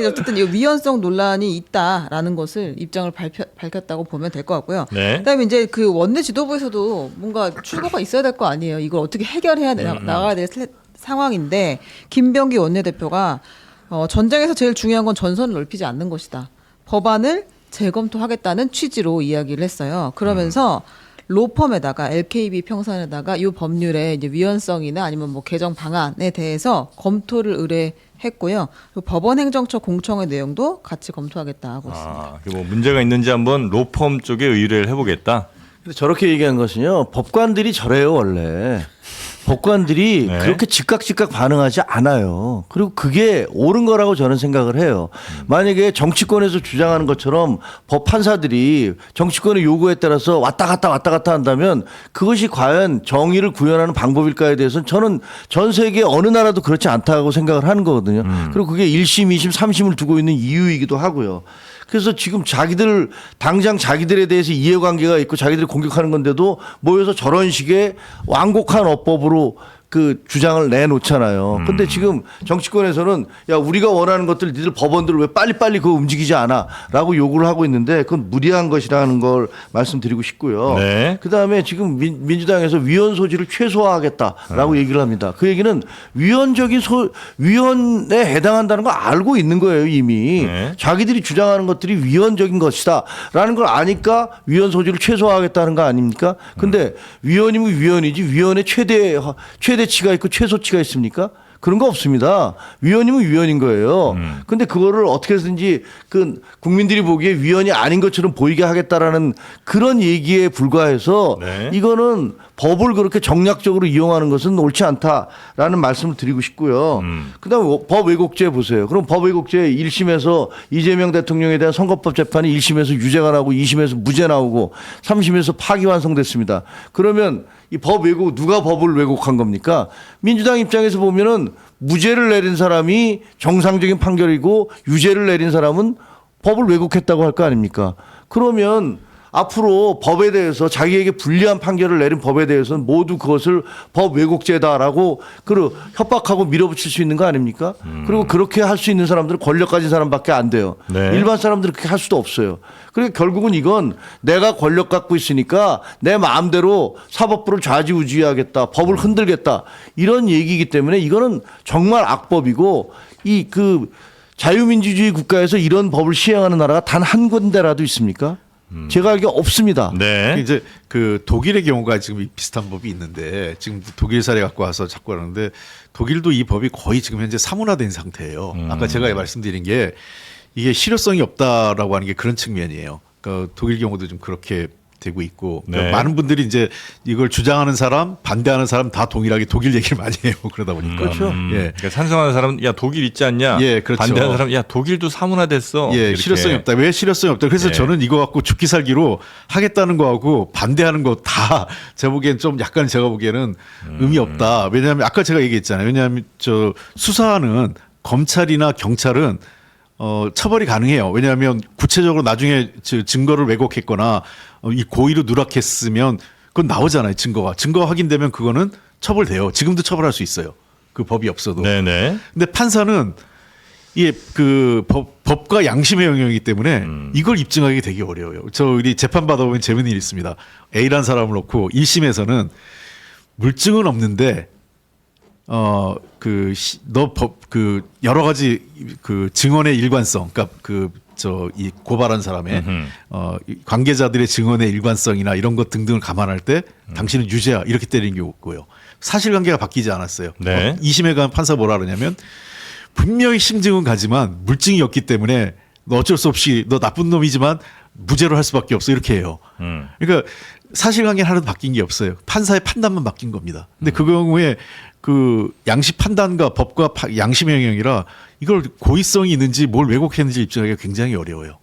어쨌든 이 위헌성 논란이 있다라는 것을 입장을 밝혔다고 보면 될 것 같고요. 네. 그다음에 이제 그 원내 지도부에서도 뭔가 출구가 있어야 될 거 아니에요. 이걸 어떻게 해결해야 나가야 될 상황인데 김병기 원내대표가 전쟁에서 제일 중요한 건 전선을 넓히지 않는 것이다. 법안을 재검토하겠다는 취지로 이야기를 했어요. 그러면서 로펌에다가 LKB 평산에다가 이 법률의 이제 위헌성이나 아니면 뭐 개정 방안에 대해서 검토를 의뢰했고요. 그리고 법원행정처 공청회 내용도 같이 검토하겠다 하고 있습니다. 뭐 문제가 있는지 한번 로펌 쪽에 의뢰를 해보겠다. 근데 저렇게 얘기한 것은요, 법관들이 저래요 원래. 법관들이 네. 그렇게 즉각 반응하지 않아요. 그리고 그게 옳은 거라고 저는 생각을 해요. 만약에 정치권에서 주장하는 것처럼 법 판사들이 정치권의 요구에 따라서 왔다 갔다 한다면 그것이 과연 정의를 구현하는 방법일까에 대해서는 저는 전 세계 어느 나라도 그렇지 않다고 생각을 하는 거거든요. 그리고 그게 1심, 2심, 3심을 두고 있는 이유이기도 하고요. 그래서 지금 당장 자기들에 대해서 이해관계가 있고 자기들이 공격하는 건데도 모여서 저런 식의 완곡한 어법으로 그 주장을 내놓잖아요. 근데 지금 정치권에서는 야, 우리가 원하는 것들 니들 법원들 왜 빨리빨리 그거 움직이지 않아? 라고 요구를 하고 있는데 그건 무리한 것이라는 걸 말씀드리고 싶고요. 네. 그다음에 지금 민주당에서 위헌 소지를 최소화하겠다라고 얘기를 합니다. 그 얘기는 위헌에 해당한다는 걸 알고 있는 거예요, 이미. 네. 자기들이 주장하는 것들이 위헌적인 것이다라는 걸 아니까 위헌 소지를 최소화하겠다는 거 아닙니까? 근데 위헌이면 위헌이지 위헌의 최대치가 있고 최소치가 있습니까? 그런 거 없습니다. 위헌이면 위헌인 거예요. 근데 그거를 어떻게 해서든지 그 국민들이 보기에 위헌이 아닌 것처럼 보이게 하겠다라는 그런 얘기에 불과해서 네. 이거는 법을 그렇게 정략적으로 이용하는 것은 옳지 않다라는 말씀을 드리고 싶고요. 그다음에 법 왜곡죄 보세요. 그럼 법 왜곡죄 1심에서 이재명 대통령에 대한 선거법 재판이 1심에서 유죄가 나오고 2심에서 무죄 나오고 3심에서 파기환송됐습니다. 그러면 이 법 왜곡, 누가 법을 왜곡한 겁니까? 민주당 입장에서 보면은 무죄를 내린 사람이 정상적인 판결이고 유죄를 내린 사람은 법을 왜곡했다고 할 거 아닙니까? 그러면 앞으로 법에 대해서 자기에게 불리한 판결을 내린 법에 대해서는 모두 그것을 법 왜곡죄다라고 협박하고 밀어붙일 수 있는 거 아닙니까? 그리고 그렇게 할 수 있는 사람들은 권력 가진 사람밖에 안 돼요. 네. 일반 사람들은 그렇게 할 수도 없어요. 그러니까 결국은 이건 내가 권력 갖고 있으니까 내 마음대로 사법부를 좌지우지하겠다, 법을 흔들겠다 이런 얘기이기 때문에 이거는 정말 악법이고 자유민주주의 국가에서 이런 법을 시행하는 나라가 단 한 군데라도 있습니까? 제가 알기에 없습니다. 네. 이제 그 독일의 경우가 지금 비슷한 법이 있는데 지금 독일 사례 갖고 와서 자꾸 하는데 독일도 이 법이 거의 지금 현재 사문화된 상태예요. 아까 제가 말씀드린 게 이게 실효성이 없다라고 하는 게 그런 측면이에요. 그러니까 독일 경우도 좀 그렇게 되고 있고 그러니까 네. 많은 분들이 이제 이걸 주장하는 사람, 반대하는 사람 다 동일하게 독일 얘기를 많이 해요. 그러다 보니까. 그렇죠. 예. 그러니까 찬성하는 사람은 야 독일 있지 않냐? 예, 그렇죠. 반대하는 사람 야 독일도 사문화됐어. 예, 이렇게. 실효성이 없다. 왜 실효성이 없다? 그래서 예. 저는 이거 갖고 죽기 살기로 하겠다는 거하고 반대하는 거 다 제가 보기엔 좀 약간 제가 보기에는 의미 없다. 왜냐하면 아까 제가 얘기했잖아요. 왜냐하면 저 수사하는 검찰이나 경찰은 처벌이 가능해요. 왜냐하면 구체적으로 나중에 증거를 왜곡했거나 이 고의로 누락했으면 그건 나오잖아요. 증거가 확인되면 그거는 처벌돼요. 지금도 처벌할 수 있어요. 그 법이 없어도. 네네. 근데 판사는 이게 그 법과 양심의 영역이기 때문에 이걸 입증하기 되게 어려워요. 우리 재판 받아보면 재밌는 일이 있습니다. A라는 사람을 놓고 1심에서는 물증은 없는데 여러 가지 그 증언의 일관성, 그러니까 이 고발한 사람의 관계자들의 증언의 일관성이나 이런 것 등등을 감안할 때 당신은 유죄야 이렇게 때리는 경우고요. 사실관계가 바뀌지 않았어요. 네. 2심에 간 판사 뭐라 그러냐면 분명히 심증은 가지만 물증이 없기 때문에 너 어쩔 수 없이 너 나쁜 놈이지만 무죄로 할 수밖에 없어 이렇게 해요. 그러니까 사실관계는 하나도 바뀐 게 없어요. 판사의 판단만 바뀐 겁니다. 근데 그 경우에 그 양심 판단과 법과 양심의 영역이라 이걸 고의성이 있는지 뭘 왜곡했는지 입증하기가 굉장히 어려워요.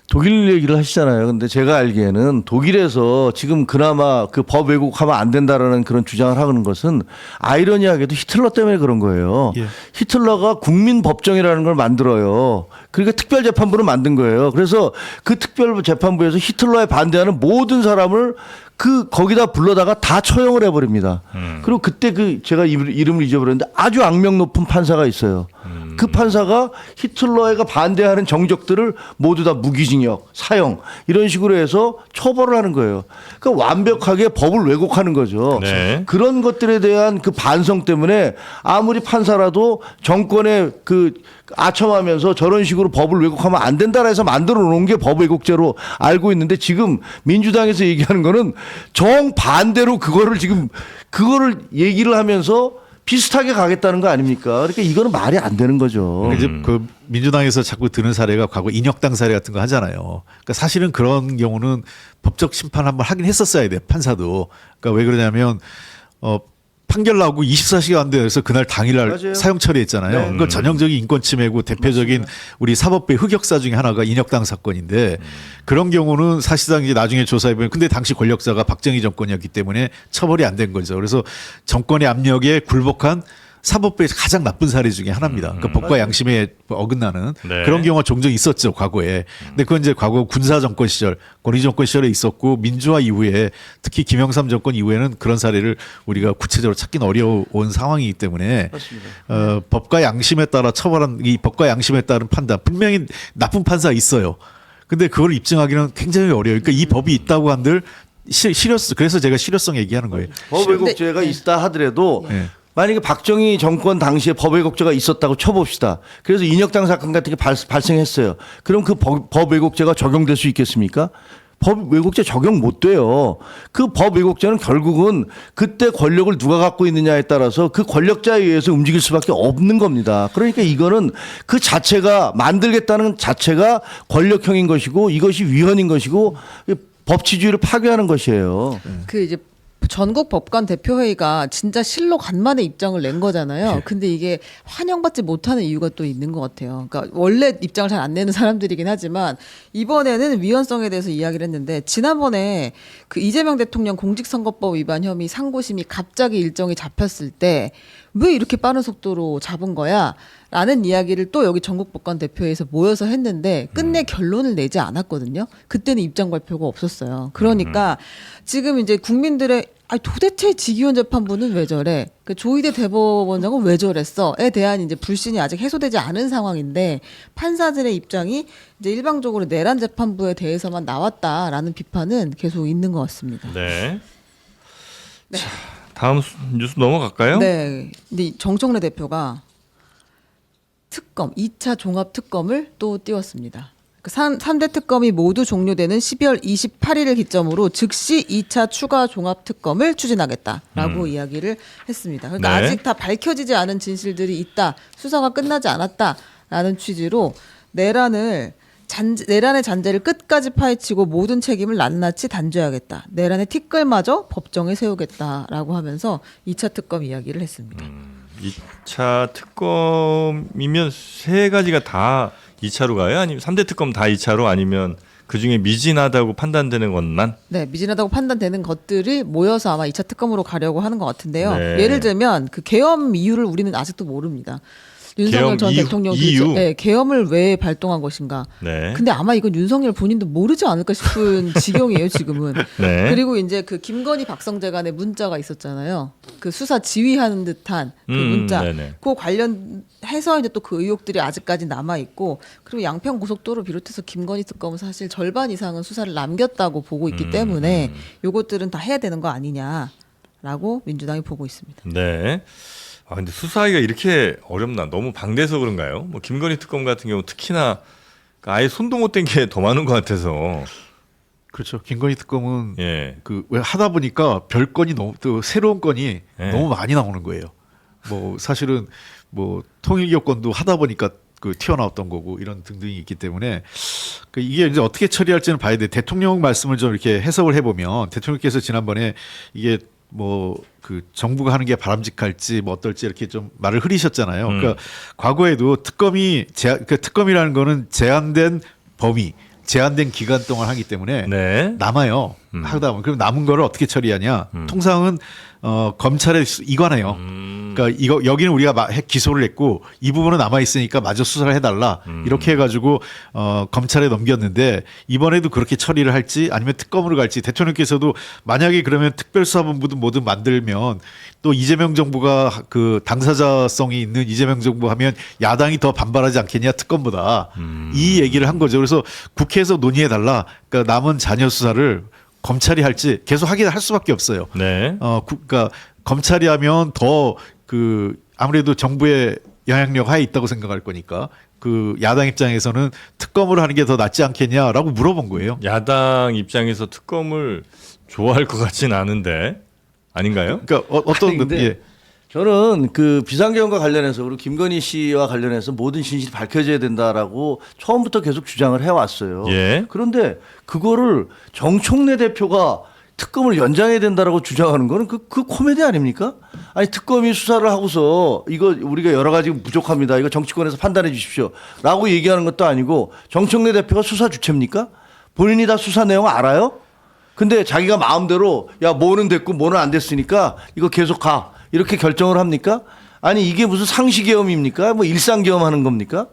독일 얘기를 하시잖아요. 근데 제가 알기에는 독일에서 지금 그나마 그 법 왜곡하면 안 된다라는 그런 주장을 하는 것은 아이러니하게도 히틀러 때문에 그런 거예요. 예. 히틀러가 국민법정이라는 걸 만들어요. 그러니까 특별재판부를 만든 거예요. 그래서 그 특별재판부에서 히틀러에 반대하는 모든 사람을 거기다 불러다가 다 처형을 해버립니다. 그리고 그때 제가 이름을 잊어버렸는데 아주 악명 높은 판사가 있어요. 그 판사가 히틀러가 반대하는 정적들을 모두 다 무기징역, 사형 이런 식으로 해서 처벌을 하는 거예요. 그러니까 완벽하게 법을 왜곡하는 거죠. 네. 그런 것들에 대한 그 반성 때문에 아무리 판사라도 정권에 아첨하면서 저런 식으로 법을 왜곡하면 안 된다라 해서 만들어 놓은 게 법 왜곡죄로 알고 있는데 지금 민주당에서 얘기하는 거는 정반대로 그거를 얘기를 하면서 비슷하게 가겠다는 거 아닙니까? 그러니까 이거는 말이 안 되는 거죠. 이제 그 민주당에서 자꾸 드는 사례가 과거 인혁당 사례 같은 거 하잖아요. 그러니까 사실은 그런 경우는 법적 심판 한번 하긴 했었어야 돼 판사도. 그러니까 왜 그러냐면 판결 나오고 24시간 안 돼서 그날 당일날 맞아요. 사형 처리했잖아요. 네. 그거 전형적인 인권 침해고 대표적인 우리 사법부의 흑역사 중에 하나가 인혁당 사건인데 그런 경우는 사실상 이제 나중에 조사해 보면 근데 당시 권력자가 박정희 정권이었기 때문에 처벌이 안 된 거죠. 그래서 정권의 압력에 굴복한 사법부의 가장 나쁜 사례 중에 하나입니다. 그 법과 양심에 어긋나는 네. 그런 경우가 종종 있었죠 과거에. 근데 그건 이제 과거 군사 정권 시절, 권위 정권 시절에 있었고 민주화 이후에 특히 김영삼 정권 이후에는 그런 사례를 우리가 구체적으로 찾기는 어려운 상황이기 때문에 법과 양심에 따라 처벌한 이 법과 양심에 따른 판단 분명히 나쁜 판사 있어요. 근데 그걸 입증하기는 굉장히 어려워요. 그러니까 이 법이 있다고 한들 그래서 제가 실효성 얘기하는 거예요. 법 왜곡죄가 있다 하더라도 네. 만약에 박정희 정권 당시에 법 왜곡죄가 있었다고 쳐봅시다. 그래서 인혁당 사건 같은 게 발생했어요. 그럼 그 법 왜곡죄가 적용될 수 있겠습니까? 법 왜곡죄 적용 못 돼요. 그 법 왜곡죄는 결국은 그때 권력을 누가 갖고 있느냐에 따라서 그 권력자에 의해서 움직일 수밖에 없는 겁니다. 그러니까 이거는 그 자체가 만들겠다는 자체가 권력형인 것이고 이것이 위헌인 것이고 법치주의를 파괴하는 것이에요. 그 이제 전국 법관 대표회의가 진짜 실로 간만에 입장을 낸 거잖아요. 근데 이게 환영받지 못하는 이유가 또 있는 것 같아요. 그러니까 원래 입장을 잘 안 내는 사람들이긴 하지만 이번에는 위헌성에 대해서 이야기를 했는데 지난번에 그 이재명 대통령 공직선거법 위반 혐의 상고심이 갑자기 일정이 잡혔을 때 왜 이렇게 빠른 속도로 잡은 거야? 라는 이야기를 또 여기 전국법관 대표회에서 모여서 했는데 끝내 결론을 내지 않았거든요. 그때는 입장 발표가 없었어요. 그러니까 지금 이제 국민들의 도대체 직위원 재판부는 왜 저래? 그 조희대 대법원장은 왜 저랬어?에 대한 이제 불신이 아직 해소되지 않은 상황인데 판사들의 입장이 이제 일방적으로 내란 재판부에 대해서만 나왔다라는 비판은 계속 있는 것 같습니다. 네. 자, 다음 뉴스 넘어갈까요? 네. 근데 정청래 대표가 특검, 2차 종합 특검을 또 띄웠습니다. 3대 특검이 모두 종료되는 12월 28일을 기점으로 즉시 2차 추가 종합 특검을 추진하겠다라고 이야기를 했습니다. 그러니까 네. 아직 다 밝혀지지 않은 진실들이 있다. 수사가 끝나지 않았다라는 취지로 내란의 잔재를 끝까지 파헤치고 모든 책임을 낱낱이 단죄하겠다. 내란의 티끌마저 법정에 세우겠다라고 하면서 2차 특검 이야기를 했습니다. 2차 특검이면 세 가지가 다 2차로 가요? 아니면 3대 특검 다 2차로 아니면 그중에 미진하다고 판단되는 것만? 네, 미진하다고 판단되는 것들이 모여서 아마 2차 특검으로 가려고 하는 것 같은데요. 네. 예를 들면 그 계엄 이유를 우리는 아직도 모릅니다. 윤석열 전 계엄 대통령 이유? 네, 계엄을 왜 발동한 것인가. 네. 근데 아마 이건 윤석열 본인도 모르지 않을까 싶은 지경이에요, 지금은. 네. 그리고 이제 그 김건희 박성재 간의 문자가 있었잖아요. 그 수사 지휘하는 듯한 그 문자. 네네. 그 관련해서 이제 또 그 의혹들이 아직까지 남아 있고 그리고 양평 고속도로 비롯해서 김건희 특검은 사실 절반 이상은 수사를 남겼다고 보고 있기 때문에 요것들은 다 해야 되는 거 아니냐라고 민주당이 보고 있습니다. 네. 근데 수사하기가 이렇게 어렵나? 너무 방대해서 그런가요? 뭐 김건희 특검 같은 경우 특히나 아예 손도 못 댄 게 더 많은 것 같아서. 그렇죠. 김건희 특검은 예. 왜 하다 보니까 별 건이 너무 또 새로운 건이 네. 너무 많이 나오는 거예요. 뭐 사실은 뭐 통일기업 건도 하다 보니까 그 튀어나왔던 거고 이런 등등이 있기 때문에 이게 이제 어떻게 처리할지는 봐야 돼. 대통령 말씀을 좀 이렇게 해석을 해보면 대통령께서 지난번에 이게 뭐 그 정부가 하는 게 바람직할지 뭐 어떨지 이렇게 좀 말을 흐리셨잖아요. 그러니까 과거에도 특검이라는 거는 제한된 범위, 제한된 기간 동안 하기 때문에 네. 남아요. 하다 보면 그럼 남은 거를 어떻게 처리하냐? 통상은 검찰에 이관해요. 그러니까 이거 여기는 우리가 기소를 했고 이 부분은 남아 있으니까 마저 수사를 해달라 이렇게 해가지고 검찰에 넘겼는데 이번에도 그렇게 처리를 할지 아니면 특검으로 갈지 대통령께서도 만약에 그러면 특별수사본부든 뭐든 만들면 또 이재명 정부가 그 당사자성이 있는 이재명 정부 하면 야당이 더 반발하지 않겠냐 특검보다 이 얘기를 한 거죠. 그래서 국회에서 논의해달라. 그러니까 남은 자녀 수사를 검찰이 할지 계속 하긴 할 수밖에 없어요. 네. 그러니까 검찰이 하면 더 그 아무래도 정부의 영향력 하에 있다고 생각할 거니까 그 야당 입장에서는 특검을 하는 게 더 낫지 않겠냐라고 물어본 거예요. 야당 입장에서 특검을 좋아할 것 같진 않은데 아닌가요? 그러니까 어떤 아니, 근데 예. 저는 그 비상계엄과 관련해서 그리고 김건희 씨와 관련해서 모든 진실이 밝혀져야 된다라고 처음부터 계속 주장을 해왔어요. 예. 그런데 그거를 정청래 대표가 특검을 연장해야 된다라고 주장하는 거는 그 코미디 아닙니까? 아니 특검이 수사를 하고서 이거 우리가 여러 가지 부족합니다. 이거 정치권에서 판단해 주십시오. 라고 얘기하는 것도 아니고 정청래 대표가 수사 주체입니까? 본인이 다 수사 내용 알아요? 근데 자기가 마음대로 야 뭐는 됐고 뭐는 안 됐으니까 이거 계속 가. 이렇게 결정을 합니까? 아니 이게 무슨 상시계엄입니까? 뭐 일상계엄하는 겁니까?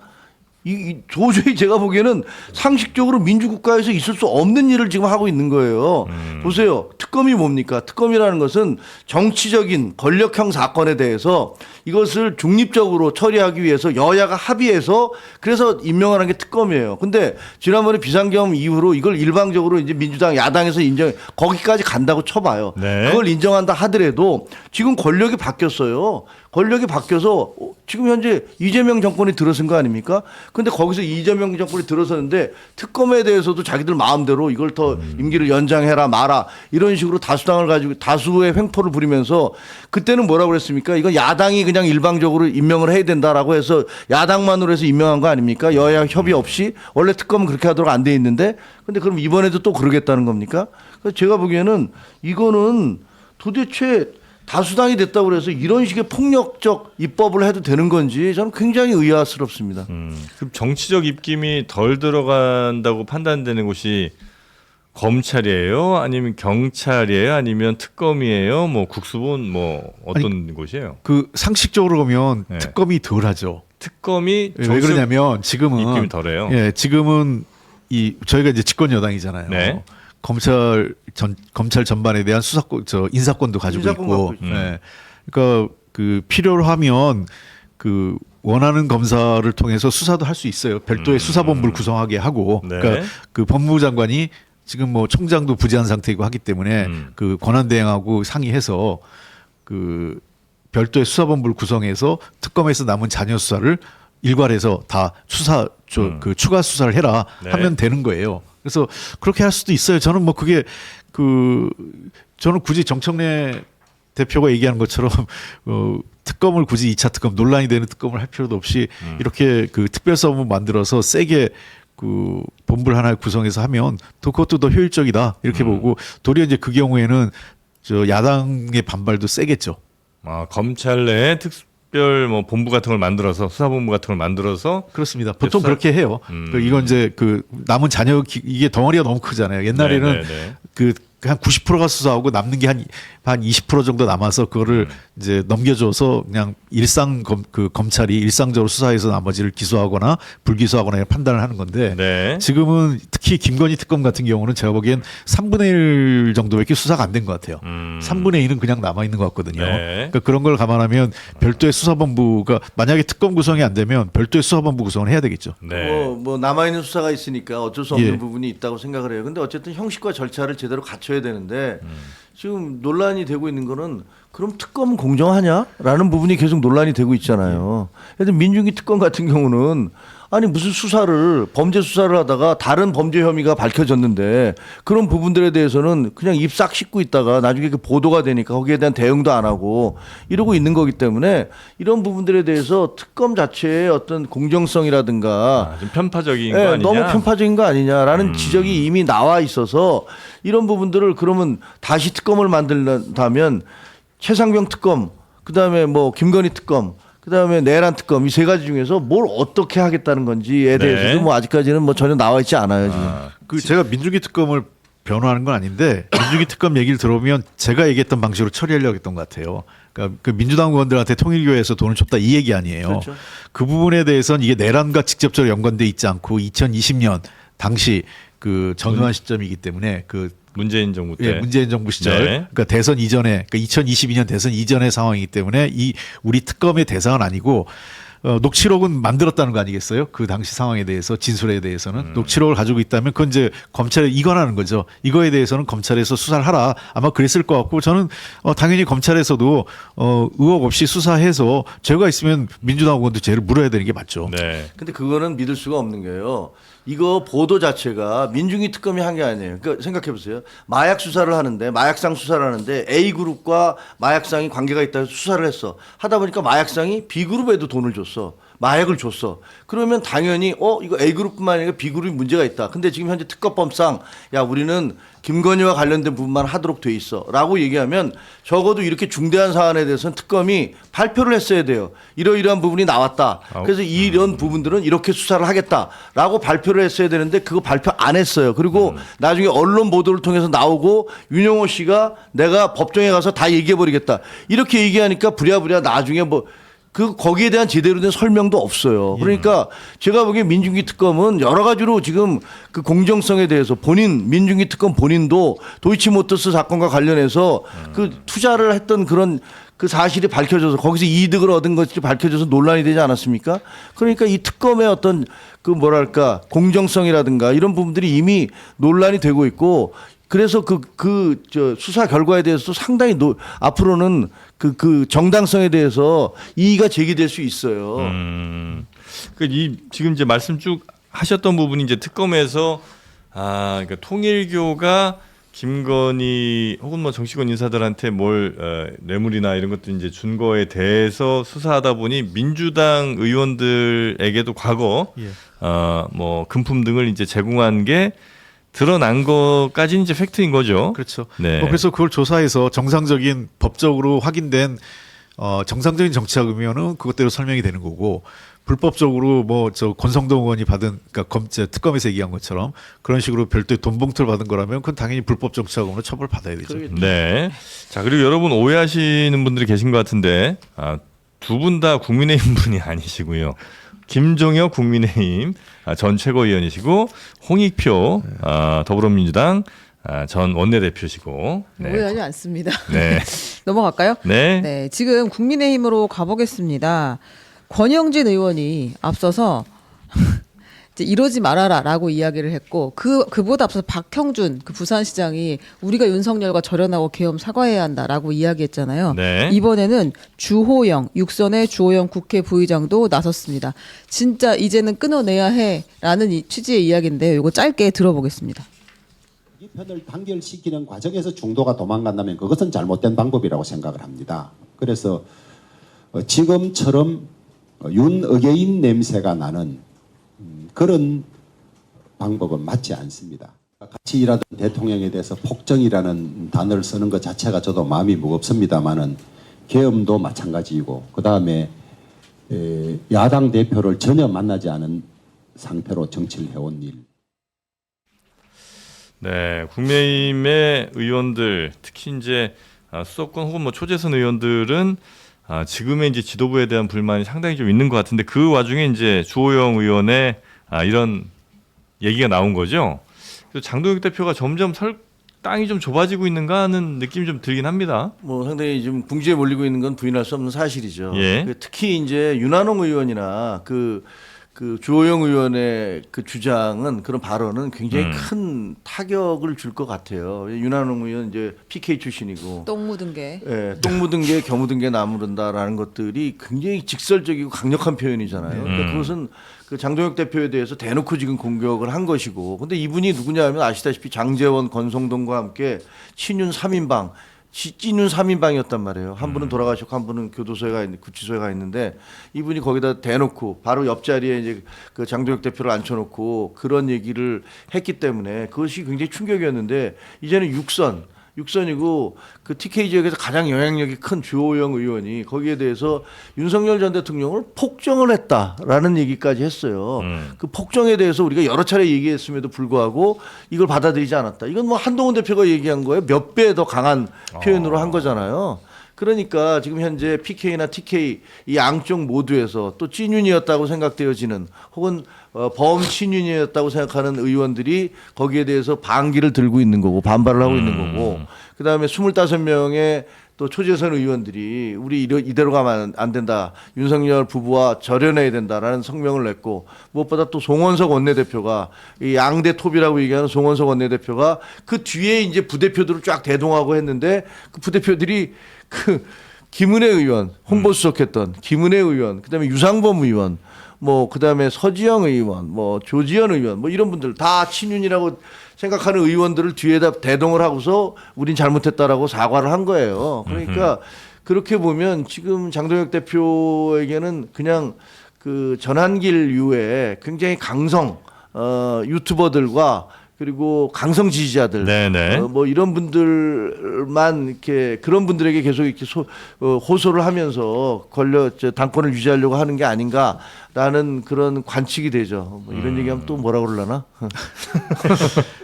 도저히 제가 보기에는 상식적으로 민주국가에서 있을 수 없는 일을 지금 하고 있는 거예요. 보세요. 특검이 뭡니까? 특검이라는 것은 정치적인 권력형 사건에 대해서 이것을 중립적으로 처리하기 위해서 여야가 합의해서 그래서 임명하는 게 특검이에요. 근데 지난번에 비상계엄 이후로 이걸 일방적으로 이제 민주당 야당에서 거기까지 간다고 쳐봐요. 네. 그걸 인정한다 하더라도 지금 권력이 바뀌었어요. 권력이 바뀌어서 지금 현재 이재명 정권이 들어선 거 아닙니까? 근데 거기서 이재명 정권이 들어섰는데 특검에 대해서도 자기들 마음대로 이걸 더 임기를 연장해라 마라 이런 식으로 다수당을 가지고 다수의 횡포를 부리면서 그때는 뭐라고 그랬습니까? 이거 야당이 그냥 일방적으로 임명을 해야 된다라고 해서 야당만으로 해서 임명한 거 아닙니까? 여야 협의 없이 원래 특검은 그렇게 하도록 안 돼 있는데 근데 그럼 이번에도 또 그러겠다는 겁니까? 그래서 제가 보기에는 이거는 도대체 다수당이 됐다고 그래서 이런 식의 폭력적 입법을 해도 되는 건지 저는 굉장히 의아스럽습니다. 그럼 정치적 입김이 덜 들어간다고 판단되는 곳이 검찰이에요? 아니면 경찰이에요? 아니면 특검이에요? 뭐 국수본 뭐 어떤 곳이에요? 그 상식적으로 보면 네. 특검이 덜하죠. 특검이 왜 그러냐면 지금은 입김이 덜해요. 예, 지금은 저희가 이제 집권 여당이잖아요. 네. 검찰 전반에 대한 인사권도 가지고 인사권 있고, 갖고 있죠. 예. 그러니까 그 필요로 하면 그 원하는 검사를 통해서 수사도 할 수 있어요. 별도의 수사본부를 구성하게 하고, 네. 그러니까 그 법무부 장관이 지금 뭐 총장도 부재한 상태이고 하기 때문에 그 권한대행하고 상의해서 그 별도의 수사본부를 구성해서 특검에서 남은 자녀 수사를 일괄해서 다 그 추가 수사를 해라 네. 하면 되는 거예요. 그래서 그렇게 할 수도 있어요. 저는 뭐 그게 저는 굳이 정청래 대표가 얘기하는 것처럼 특검을 굳이 2차 특검 논란이 되는 특검을 할 필요도 없이 이렇게 그 특별사업을 만들어서 세게 그 본부를 하나 구성해서 하면 또 그것도 더 효율적이다 이렇게 보고 도리어 이제 그 경우에는 저 야당의 반발도 세겠죠. 검찰 내에 특별 뭐 본부 같은 걸 만들어서 수사본부 같은 걸 만들어서 그렇습니다. 보통 수사- 그렇게 해요. 그 이건 이제 그 남은 자녀 이게 덩어리가 너무 크잖아요. 옛날에는 네. 그 한 90%가 수사하고 남는 게 한 20% 정도 남아서 그거를 이제 넘겨줘서 그냥 검찰이 일상적으로 수사해서 나머지를 기소하거나 불기소하거나 판단을 하는 건데 네. 지금은 특히 김건희 특검 같은 경우는 제가 보기엔 3분의 1 정도밖에 수사가 안 된 것 같아요. 3분의 1은 그냥 남아 있는 것 같거든요. 네. 그러니까 그런 걸 감안하면 별도의 수사본부가 만약에 특검 구성이 안 되면 별도의 수사본부 구성을 해야 되겠죠. 네. 뭐 남아있는 수사가 있으니까 어쩔 수 없는 예. 부분이 있다고 생각을 해요. 근데 어쨌든 형식과 절차를 제대로 갖춰야 되는데 지금 논란이 되고 있는 거는 그럼 특검은 공정하냐라는 부분이 계속 논란이 되고 있잖아요. 예를 들어 민중기 특검 같은 경우는 아니 무슨 범죄 수사를 하다가 다른 범죄 혐의가 밝혀졌는데 그런 부분들에 대해서는 그냥 입 싹 씻고 있다가 나중에 그 보도가 되니까 거기에 대한 대응도 안 하고 이러고 있는 거기 때문에 이런 부분들에 대해서 특검 자체의 어떤 공정성이라든가 좀 편파적인 거 예, 아니냐? 너무 편파적인 거 아니냐라는 지적이 이미 나와 있어서 이런 부분들을 그러면 다시 특검을 만든다면 최상병 특검, 그다음에 뭐 김건희 특검, 그다음에 내란 특검 이 세 가지 중에서 뭘 어떻게 하겠다는 건지에 대해서도 네. 뭐 아직까지는 뭐 전혀 나와 있지 않아요 지금. 그 제가 민주기 특검을 변호하는 건 아닌데 민주기 특검 얘기를 들어보면 제가 얘기했던 방식으로 처리하려고 했던 것 같아요. 그러니까 그 민주당 의원들한테 통일교에서 돈을 줬다 이 얘기 아니에요. 그렇죠. 그 부분에 대해서는 이게 내란과 직접적으로 연관돼 있지 않고 2020년 당시 그 전후한 시점이기 때문에 그 문재인 정부 때. 문재인 정부 시절, 네. 그러니까 대선 이전에, 그러니까 2022년 대선 이전의 상황이기 때문에 이 우리 특검의 대상은 아니고 녹취록은 만들었다는 거 아니겠어요? 그 당시 상황에 대해서 진술에 대해서는 녹취록을 가지고 있다면 그건 이제 검찰에 이관하는 거죠. 이거에 대해서는 검찰에서 수사를 하라. 아마 그랬을 것 같고 저는 당연히 검찰에서도 의혹 없이 수사해서 죄가 있으면 민주당 의원도 죄를 물어야 되는 게 맞죠. 네. 근데 그거는 믿을 수가 없는 게요. 이거 보도 자체가 민중이 특검이 한 게 아니에요. 그러니까 생각해 보세요. 마약 수사를 하는데 마약상 수사를 하는데 A 그룹과 마약상이 관계가 있다 해서 수사를 했어. 하다 보니까 마약상이 B 그룹에도 돈을 줬어. 마약을 줬어. 그러면 당연히 이거 A 그룹뿐만 아니라 B 그룹이 문제가 있다. 근데 지금 현재 특검법상 야 우리는 김건희와 관련된 부분만 하도록 돼 있어라고 얘기하면 적어도 이렇게 중대한 사안에 대해서는 특검이 발표를 했어야 돼요. 이러이러한 부분이 나왔다. 그래서 이런 부분들은 이렇게 수사를 하겠다라고 발표를 했어야 되는데 그거 발표 안 했어요. 그리고 나중에 언론 보도를 통해서 나오고 윤영호 씨가 내가 법정에 가서 다 얘기해 버리겠다. 이렇게 얘기하니까 부랴부랴 나중에 거기에 대한 제대로 된 설명도 없어요. 그러니까 제가 보기에 민중기 특검은 여러 가지로 지금 그 공정성에 대해서 민중기 특검 본인도 도이치모터스 사건과 관련해서 그 투자를 했던 그런 그 사실이 밝혀져서 거기서 이득을 얻은 것이 밝혀져서 논란이 되지 않았습니까? 그러니까 이 특검의 어떤 그 뭐랄까 공정성이라든가 이런 부분들이 이미 논란이 되고 있고 그래서 수사 결과에 대해서도 상당히 앞으로는 그 정당성에 대해서 이의가 제기될 수 있어요. 지금 이제 말씀 쭉 하셨던 부분이 이제 특검에서 그러니까 통일교가 김건희 혹은 뭐 정치권 인사들한테 뇌물이나 이런 것도 이제 준 거에 대해서 수사하다 보니 민주당 의원들에게도 과거 뭐 금품 등을 이제 제공한 게 드러난 것까지는 이제 팩트인 거죠. 그렇죠. 네. 그래서 그걸 조사해서 정상적인 법적으로 확인된 정상적인 정치학이면은 그것대로 설명이 되는 거고 불법적으로 권성동 의원이 받은 그러니까 특검에서 얘기한 것처럼 그런 식으로 별도의 돈 봉투를 받은 거라면 그건 당연히 불법 정치학으로 처벌 받아야 되죠. 네. 자 그리고 여러분 오해하시는 분들이 계신 것 같은데 두 분 다 국민의힘 분이 아니시고요. 김종혁 국민의힘 전 최고위원이시고 홍익표 더불어민주당 전 원내대표시고 오해하지 않습니다. 네. 넘어갈까요? 네. 네, 지금 국민의힘으로 가보겠습니다. 권영진 의원이 앞서서 이제 이러지 말아라라고 이야기를 했고 그보다 앞서서 박형준 그 부산시장이 우리가 윤석열과 절연하고 계엄 사과해야 한다라고 이야기했잖아요. 네. 이번에는 주호영 육선의 주호영 국회 부의장도 나섰습니다. 진짜 이제는 끊어내야 해라는 취지의 이야기인데요. 이거 짧게 들어보겠습니다. 이 편을 단결시키는 과정에서 중도가 도망간다면 그것은 잘못된 방법이라고 생각을 합니다. 그래서 지금처럼 윤의계인 냄새가 나는 그런 방법은 맞지 않습니다. 같이 일하던 대통령에 대해서 폭정이라는 단어를 쓰는 것 자체가 저도 마음이 무겁습니다만은 계엄도 마찬가지이고 그 다음에 야당 대표를 전혀 만나지 않은 상태로 정치를 해온 일. 네, 국민의힘의 의원들 특히 이제 수도권 혹은 뭐 초재선 의원들은 지금의 이제 지도부에 대한 불만이 상당히 좀 있는 것 같은데 그 와중에 이제 주호영 의원의 이런 얘기가 나온 거죠. 그래서 장동혁 대표가 점점 땅이 좀 좁아지고 있는가 하는 느낌이 좀 들긴 합니다. 상당히 좀 궁지에 몰리고 있는 건 부인할 수 없는 사실이죠. 예. 특히 이제 윤한홍 의원이나 그 주호영 의원의 그 주장은 그런 발언은 굉장히 큰 타격을 줄 것 같아요. 윤한홍 의원 이제 PK 출신이고 똥 묻은 게. 똥 묻은 게 겨묻은 게 나무른다라는 것들이 굉장히 직설적이고 강력한 표현이잖아요. 그러니까 그것은 그 장동혁 대표에 대해서 대놓고 지금 공격을 한 것이고, 근데 이분이 누구냐 하면 아시다시피 장제원, 권성동과 함께 친윤 3인방. 찐윤 3인방이었단 말이에요. 한 분은 돌아가셨고 한 분은 구치소에 가 있는데 이분이 거기다 대놓고 바로 옆자리에 이제 그 장동혁 대표를 앉혀놓고 그런 얘기를 했기 때문에 그것이 굉장히 충격이었는데 이제는 육선이고 그 TK 지역에서 가장 영향력이 큰 주호영 의원이 거기에 대해서 윤석열 전 대통령을 폭정을 했다라는 얘기까지 했어요. 그 폭정에 대해서 우리가 여러 차례 얘기했음에도 불구하고 이걸 받아들이지 않았다. 이건 뭐 한동훈 대표가 얘기한 거에 몇 배 더 강한 표현으로 한 거잖아요. 그러니까 지금 현재 PK나 TK 이 양쪽 모두에서 또 찐윤이었다고 생각되어지는 혹은 범친윤이었다고 생각하는 의원들이 거기에 대해서 반기를 들고 있는 거고 반발을 하고 있는 거고 그다음에 25명의 또 초재선 의원들이 우리 이대로 가면 안 된다. 윤석열 부부와 절연해야 된다라는 성명을 냈고 무엇보다 또 송원석 원내대표가 이 양대 톱이라고 얘기하는 송원석 원내대표가 그 뒤에 이제 부대표들을 쫙 대동하고 했는데 그 부대표들이 그 김은혜 의원 홍보수석했던 김은혜 의원 그다음에 유상범 의원 뭐 그다음에 서지영 의원 뭐 조지현 의원 뭐 이런 분들 다 친윤이라고 생각하는 의원들을 뒤에다 대동을 하고서 우린 잘못했다라고 사과를 한 거예요. 그러니까 그렇게 보면 지금 장동혁 대표에게는 그냥 그 전한길류의 굉장히 강성 유튜버들과 그리고 강성 지지자들, 네네. 뭐 이런 분들만 이렇게 그런 분들에게 계속 이렇게 호소를 하면서 당권을 유지하려고 하는 게 아닌가라는 그런 관측이 되죠. 뭐 이런 얘기하면 또 뭐라 그러려나?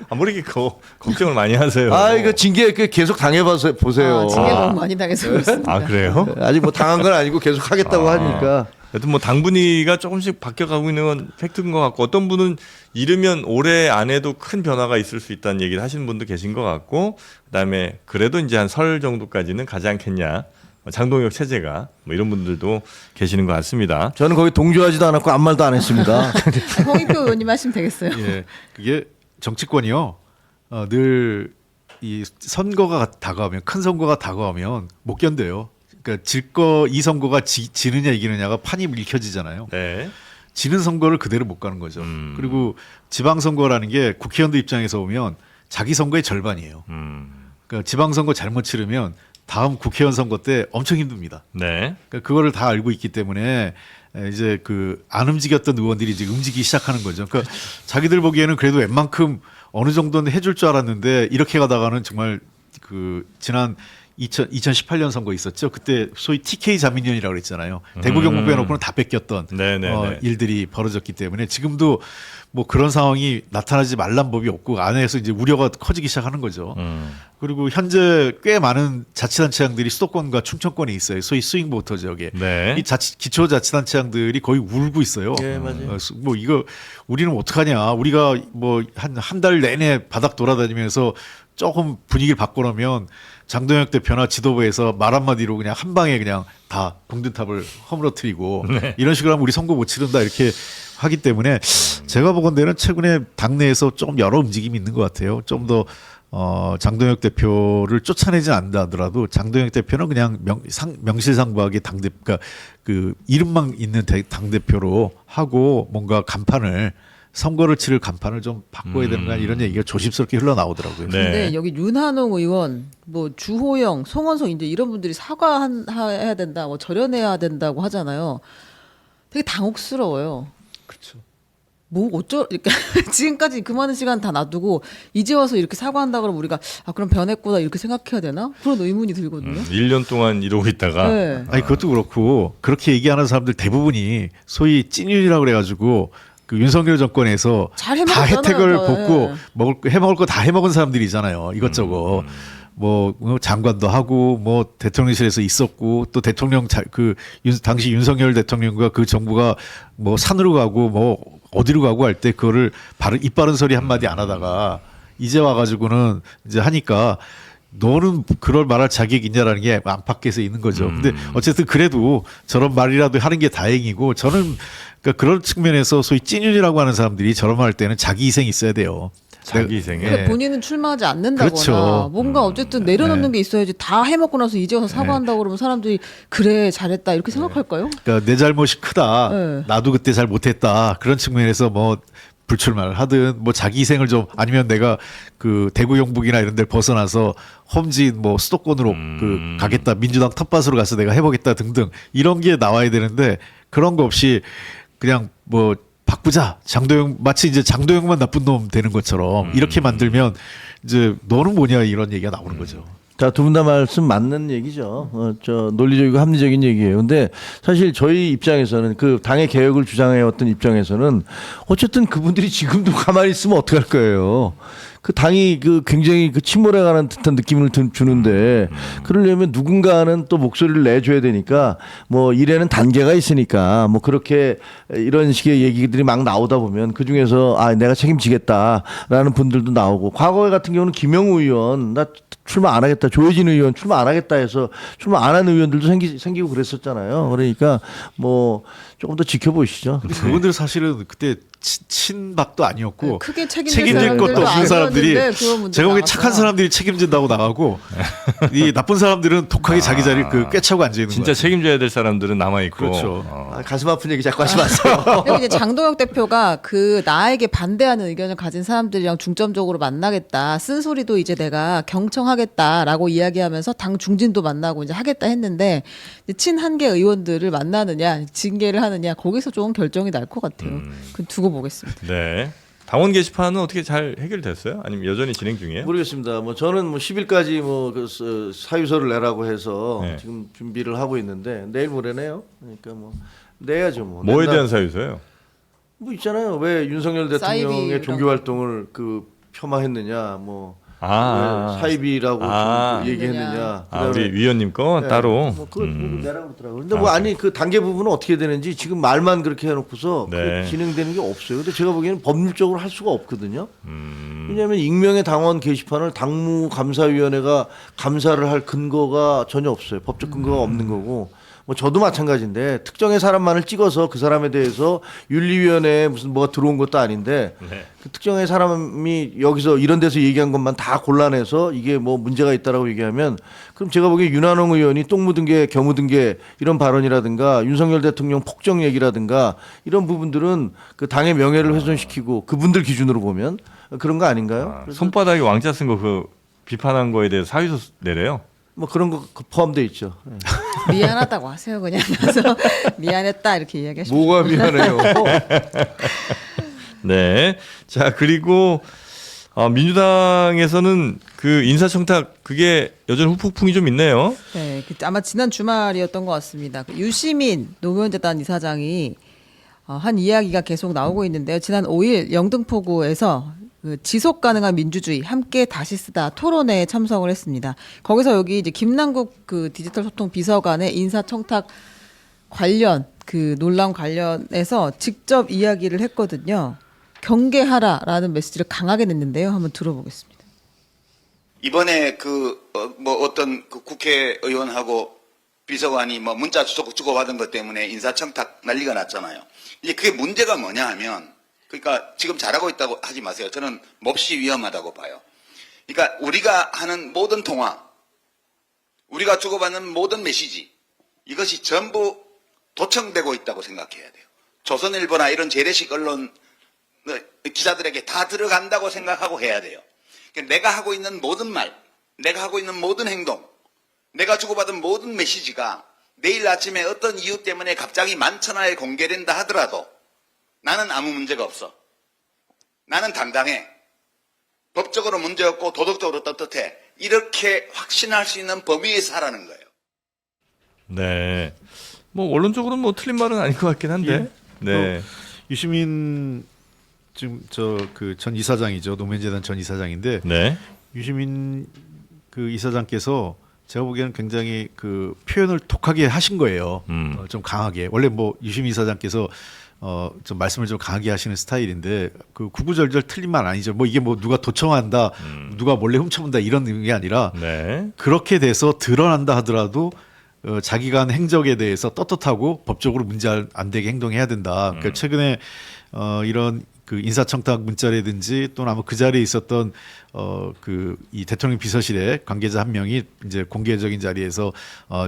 아무리 걱정을 많이 하세요. 아 이거 징계 계속 당해봐서 보세요. 징계 너무 많이 당해서 그렇습니다. 아 그래요? 아직 뭐 당한 건 아니고 계속 하겠다고 하니까. 여튼 뭐 당 분위기가 조금씩 바뀌어가고 있는 건 팩트인 것 같고 어떤 분은 이르면 올해 안에도 큰 변화가 있을 수 있다는 얘기를 하시는 분도 계신 것 같고 그다음에 그래도 이제 한 설 정도까지는 가지 않겠냐 장동혁 체제가 뭐 이런 분들도 계시는 것 같습니다. 저는 거기 동조하지도 않았고 아무 말도 안 했습니다. 홍익표 의원님 하시면 되겠어요. 예, 그게 정치권이요. 늘 이 선거가 다가오면 큰 선거가 다가오면 못 견뎌요. 그러니까 이 선거가 지느냐 이기느냐가 판이 읽혀지잖아요. 네. 지는 선거를 그대로 못 가는 거죠. 그리고 지방선거라는 게 국회의원들 입장에서 보면 자기 선거의 절반이에요. 그러니까 지방선거 잘못 치르면 다음 국회의원 선거 때 엄청 힘듭니다. 네. 그러니까 그거를 다 알고 있기 때문에 이제 그 안 움직였던 의원들이 이제 움직이기 시작하는 거죠. 그러니까 자기들 보기에는 그래도 웬만큼 어느 정도는 해줄 줄 알았는데 이렇게 가다가는 정말 그 지난 2018년 선거 있었죠. 그때 소위 TK 자민련이라고 그랬잖아요. 대구 경북 빼놓고는 다 뺏겼던 일들이 벌어졌기 때문에 지금도 뭐 그런 상황이 나타나지 말란 법이 없고 안에서 이제 우려가 커지기 시작하는 거죠. 그리고 현재 꽤 많은 자치단체장들이 수도권과 충청권에 있어요. 소위 스윙보터 지역에. 네. 이 기초자치단체장들이 거의 울고 있어요. 예, 맞아요. 뭐 이거 우리는 어떡하냐. 우리가 뭐 한 달 내내 바닥 돌아다니면서 조금 분위기를 바꿔놓으면 장동혁 대표나 지도부에서 말 한마디로 그냥 한 방에 그냥 다 공든탑을 허물어뜨리고 이런 식으로 하면 우리 선거 못 치른다 이렇게 하기 때문에 제가 보건대는 최근에 당내에서 좀 여러 움직임이 있는 것 같아요. 좀 더 장동혁 대표를 쫓아내지 않는다 하더라도 장동혁 대표는 그냥 명실상부하게 그러니까 그 이름만 있는 당대표로 하고 뭔가 선거를 치를 간판을 좀 바꿔야 되는 거 이런 얘기가 조심스럽게 흘러나오더라고요. 네. 근데 여기 윤한홍 의원, 뭐 주호영, 송원석 이제 이런 분들이 사과해야 된다, 뭐 절연해야 된다고 하잖아요. 되게 당혹스러워요. 그렇죠. 뭐 그러니까 지금까지 그 많은 시간 다 놔두고 이제 와서 이렇게 사과한다 그러면 우리가 그럼 변했구나 이렇게 생각해야 되나? 그런 의문이 들거든요. 1년 동안 이러고 있다가 네. 아니 그것도 그렇고 그렇게 얘기하는 사람들 대부분이 소위 찐윤이라고 그래가지고 그 윤석열 정권에서 잘 다 해먹었잖아요. 혜택을 다. 벗고 해먹을 거 다 해먹은 사람들이잖아요. 이것저것 뭐 장관도 하고 뭐 대통령실에서 있었고 또 대통령 당시 윤석열 대통령과 그 정부가 뭐 산으로 가고 뭐 어디로 가고 할 때 그거를 입 바른 소리 한마디 안 하다가 이제 와가지고는 이제 하니까 너는 그럴 말할 자격이 있냐라는 게 안팎에서 있는 거죠. 근데 어쨌든 그래도 저런 말이라도 하는 게 다행이고 저는 그러니까 그런 측면에서 소위 찐윤이라고 하는 사람들이 저런 말 할 때는 자기 희생이 있어야 돼요. 자기 희생에. 그러니까 본인은 출마하지 않는다거나 그렇죠. 뭔가 어쨌든 내려놓는 게 있어야지 다 해먹고 나서 이제 와서 사과한다고 그러면 사람들이 그래 잘했다 이렇게 생각할까요? 그러니까 내 잘못이 크다. 네. 나도 그때 잘 못했다. 그런 측면에서 뭐 불출마를 하든 뭐 자기 희생을 좀 아니면 내가 그 대구 경북이나 이런 데를 벗어나서 험지 뭐 수도권으로 그 가겠다. 민주당 텃밭으로 가서 내가 해보겠다 등등 이런 게 나와야 되는데 그런 거 없이 그냥 뭐 바꾸자. 장도영 마치 이제 장도영만 나쁜 놈 되는 것처럼 이렇게 만들면 이제 너는 뭐냐 이런 얘기가 나오는 거죠. 자, 두 분 다 말씀 맞는 얘기죠. 저 논리적이고 합리적인 얘기예요. 근데 사실 저희 입장에서는 그 당의 개혁을 주장해왔던 입장에서는 어쨌든 그분들이 지금도 가만히 있으면 어떡할 거예요. 그 당이 그 굉장히 그 침몰해가는 듯한 느낌을 주는데 그러려면 누군가는 또 목소리를 내줘야 되니까 뭐 일에는 단계가 있으니까 뭐 그렇게 이런 식의 얘기들이 막 나오다 보면 그 중에서 아 내가 책임지겠다라는 분들도 나오고 과거에 같은 경우는 김영우 의원 나 출마 안 하겠다 조혜진 의원 출마 안 하겠다 해서 출마 안 한 의원들도 생기고 그랬었잖아요. 그러니까 뭐 조금 더 지켜보시죠. 근데 그분들 사실은 그때 친박도 아니었고 크게 책임질 것도 없는 사람들이 제가 보기엔 착한 사람들이 책임진다고 나가고 이 나쁜 사람들은 독하게 자기 자리를 그 꿰차고 앉아 있는 거예요. 진짜 책임져야 될 사람들은 남아 있고. 그렇죠. 아, 가슴 아픈 얘기 자꾸 하지 마세요. 그리고 이제 장도영 대표가 그 나에게 반대하는 의견을 가진 사람들이랑 중점적으로 만나겠다. 쓴소리도 이제 내가 경청하겠다라고 이야기하면서 당 중진도 만나고 이제 하겠다 했는데 이제 친한계 의원들을 만나느냐 징계를 하느냐 거기서 좀 결정이 날 것 같아요. 그 두고 보겠습니다. 네. 당원 게시판은 어떻게 잘 해결됐어요? 아니면 여전히 진행 중이에요? 모르겠습니다. 뭐 저는 뭐 10일까지 뭐 그 사유서를 내라고 해서 네. 지금 준비를 하고 있는데 내일 모레네요. 그러니까 뭐 내야죠 뭐. 뭐에 낸다. 대한 사유서요? 뭐 있잖아요. 왜 윤석열 대통령의 사이비랑. 종교 활동을 그 폄하했느냐, 뭐 아, 왜 사이비라고 아. 좀 얘기했느냐. 아 우리 위원님 거 네, 따로. 뭐 그거 내라고 그러더라고요. 근데 뭐 아니 그 단계 부분은 어떻게 되는지 지금 말만 그렇게 해놓고서 네. 진행되는 게 없어요. 근데 제가 보기에는 법률적으로 할 수가 없거든요. 왜냐하면 익명의 당원 게시판을 당무감사위원회가 감사를 할 근거가 전혀 없어요. 법적 근거가 없는 거고. 뭐 저도 마찬가지인데 특정의 사람만을 찍어서 그 사람에 대해서 윤리위원회에 무슨 뭐가 들어온 것도 아닌데 네. 그 특정의 사람이 여기서 이런 데서 얘기한 것만 다 골라내서 이게 뭐 문제가 있다라고 얘기하면 그럼 제가 보기에 윤한홍 의원이 똥 묻은 게 겨 묻은 게 이런 발언이라든가 윤석열 대통령 폭정 얘기라든가 이런 부분들은 그 당의 명예를 훼손시키고 그분들 기준으로 보면 그런 거 아닌가요? 아, 그래서 손바닥에 왕자 쓴 거 그 비판한 거에 대해서 사유서 내래요? 뭐 그런 거 포함돼 있죠. 네. 미안하다고 하세요 그냥. 그래서 미안했다 이렇게 이야기하시면 뭐가 미안해요. 네. 자 그리고 민주당에서는 그 인사청탁 그게 여전히 후폭풍이 좀 있네요. 네, 아마 지난 주말이었던 것 같습니다. 그 유시민 노무현재단 이사장이 한 이야기가 계속 나오고 있는데요. 지난 5일 영등포구에서 그 지속 가능한 민주주의 함께 다시 쓰다 토론회에 참석을 했습니다. 거기서 여기 이제 김남국 그 디지털 소통 비서관의 인사청탁 관련 그 논란 관련해서 직접 이야기를 했거든요. 경계하라라는 메시지를 강하게 냈는데요. 한번 들어보겠습니다. 이번에 어떤 그 국회의원하고 비서관이 뭐 문자 주고받은 것 때문에 인사청탁 난리가 났잖아요. 이제 그게 문제가 뭐냐 하면 그러니까 지금 잘하고 있다고 하지 마세요. 저는 몹시 위험하다고 봐요. 그러니까 우리가 하는 모든 통화, 우리가 주고받는 모든 메시지 이것이 전부 도청되고 있다고 생각해야 돼요. 조선일보나 이런 재래식 언론 기자들에게 다 들어간다고 생각하고 해야 돼요. 그러니까 내가 하고 있는 모든 말, 내가 하고 있는 모든 행동, 내가 주고받은 모든 메시지가 내일 아침에 어떤 이유 때문에 갑자기 만천하에 공개된다 하더라도 나는 아무 문제가 없어. 나는 당당해. 법적으로 문제없고 도덕적으로 떳떳해. 이렇게 확신할 수 있는 범위에서 하라는 거예요. 네. 뭐 원론적으로는 뭐 틀린 말은 아닌 것 같긴 한데. 네. 유시민 지금 그 전 이사장이죠. 노무현재단 전 이사장인데 네. 유시민 그 이사장께서 제가 보기에는 굉장히 그 표현을 독하게 하신 거예요. 좀 강하게. 원래 뭐 유시민 이사장께서 좀 말씀을 좀 강하게 하시는 스타일인데 그 구구절절 틀린 말 아니죠. 뭐 이게 뭐 누가 도청한다, 누가 몰래 훔쳐본다 이런 게 아니라 네. 그렇게 돼서 드러난다 하더라도 자기가 한 행적에 대해서 떳떳하고 법적으로 문제 안 되게 행동해야 된다. 그러니까 최근에 이런 그 인사청탁 문자라든지 또는 아마 그 자리에 있었던 그 이 대통령 비서실에 관계자 한 명이 이제 공개적인 자리에서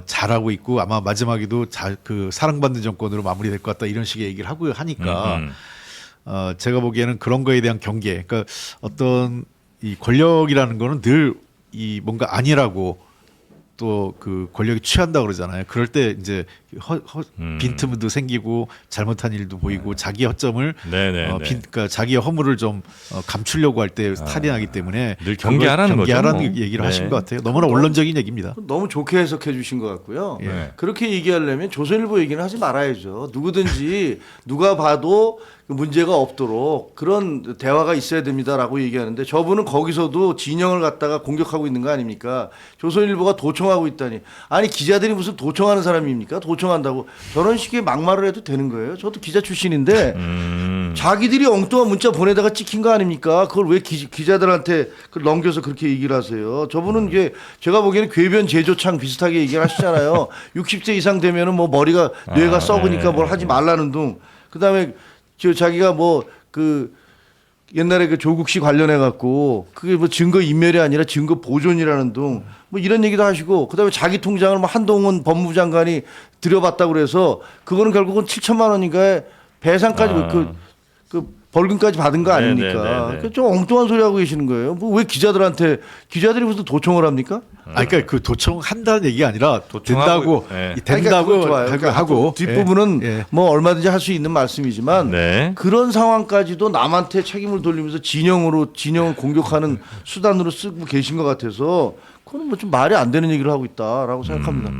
잘하고 있고 아마 마지막에도 그 사랑받는 정권으로 마무리될 것 같다 이런 식의 얘기를 하고 하니까 제가 보기에는 그런 거에 대한 경계, 그러니까 어떤 이 권력이라는 거는 늘 이 뭔가 아니라고 또 그 권력이 취한다 그러잖아요. 그럴 때 이제 빈틈도 생기고 잘못한 일도 보이고 자기 허점을 네네. 그러니까 자기의 허물을 좀 감추려고 할 때 탈이 때문에 늘 경계하라는 거죠. 경계하라는 뭐. 얘기를 네. 하신 것 같아요. 너무나 원론적인 얘기입니다. 너무 좋게 해석해 주신 것 같고요. 예. 그렇게 얘기하려면 조선일보 얘기는 하지 말아야죠. 누구든지 누가 봐도 문제가 없도록 그런 대화가 있어야 됩니다라고 얘기하는데 저분은 거기서도 진영을 갖다가 공격하고 있는 거 아닙니까? 조선일보가 도청하고 있다니. 아니 기자들이 무슨 도청하는 사람입니까? 도청한다고 저런 식의 막말을 해도 되는 거예요? 저도 기자 출신인데 자기들이 엉뚱한 문자 보내다가 찍힌 거 아닙니까? 그걸 왜 기자들한테 넘겨서 그렇게 얘기를 하세요? 저분은 이게 제가 보기에는 궤변 제조창 비슷하게 얘기를 하시잖아요. 60세 이상 되면은 뭐 머리가 뇌가 썩으니까 뭘 하지 말라는 둥. 그다음에 자기가 뭐 그 옛날에 그 조국 씨 관련해 갖고 그게 뭐 증거 인멸이 아니라 증거 보존이라는 둥 뭐 이런 얘기도 하시고 그다음에 자기 통장을 뭐 한동훈 법무부 장관이 들여봤다고 그래서 그거는 결국은 7천만 원인가에 배상까지 그 벌금까지 받은 거 아닙니까? 네네네네. 좀 엉뚱한 소리 하고 계시는 거예요. 뭐 왜 기자들이 무슨 도청을 합니까? 그러니까 그 도청한다는 얘기가 아니라 도청하고, 된다고 네. 된다고 그건 좋아요. 하고 뒷부분은 예. 뭐 얼마든지 할 수 있는 말씀이지만 네. 그런 상황까지도 남한테 책임을 돌리면서 진영을 공격하는 수단으로 쓰고 계신 것 같아서 그건 뭐 좀 말이 안 되는 얘기를 하고 있다라고 생각합니다.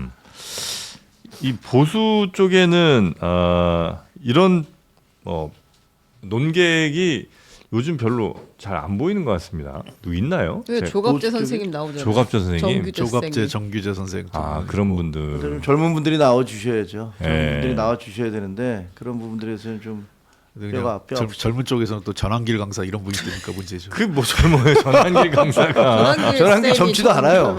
이 보수 쪽에는 이런 논객이 요즘 별로 잘 안 보이는 것 같습니다. 누구 있나요? 왜 제- 조갑재 선생님 나오잖아요. 조갑재 선생님. 정규재 정규재 선생. 그런 분들. 좀 젊은 분들이 나와 주셔야죠. 젊은 예. 분들이 나와 주셔야 되는데 그런 부분들에서는 좀 뼈가 젊은 쪽에서는 또 전환길 강사 이런 분이 있으니까 문제죠. 그 뭐 젊어요. 전환길 강사가. 저랑 젊지도 않아요.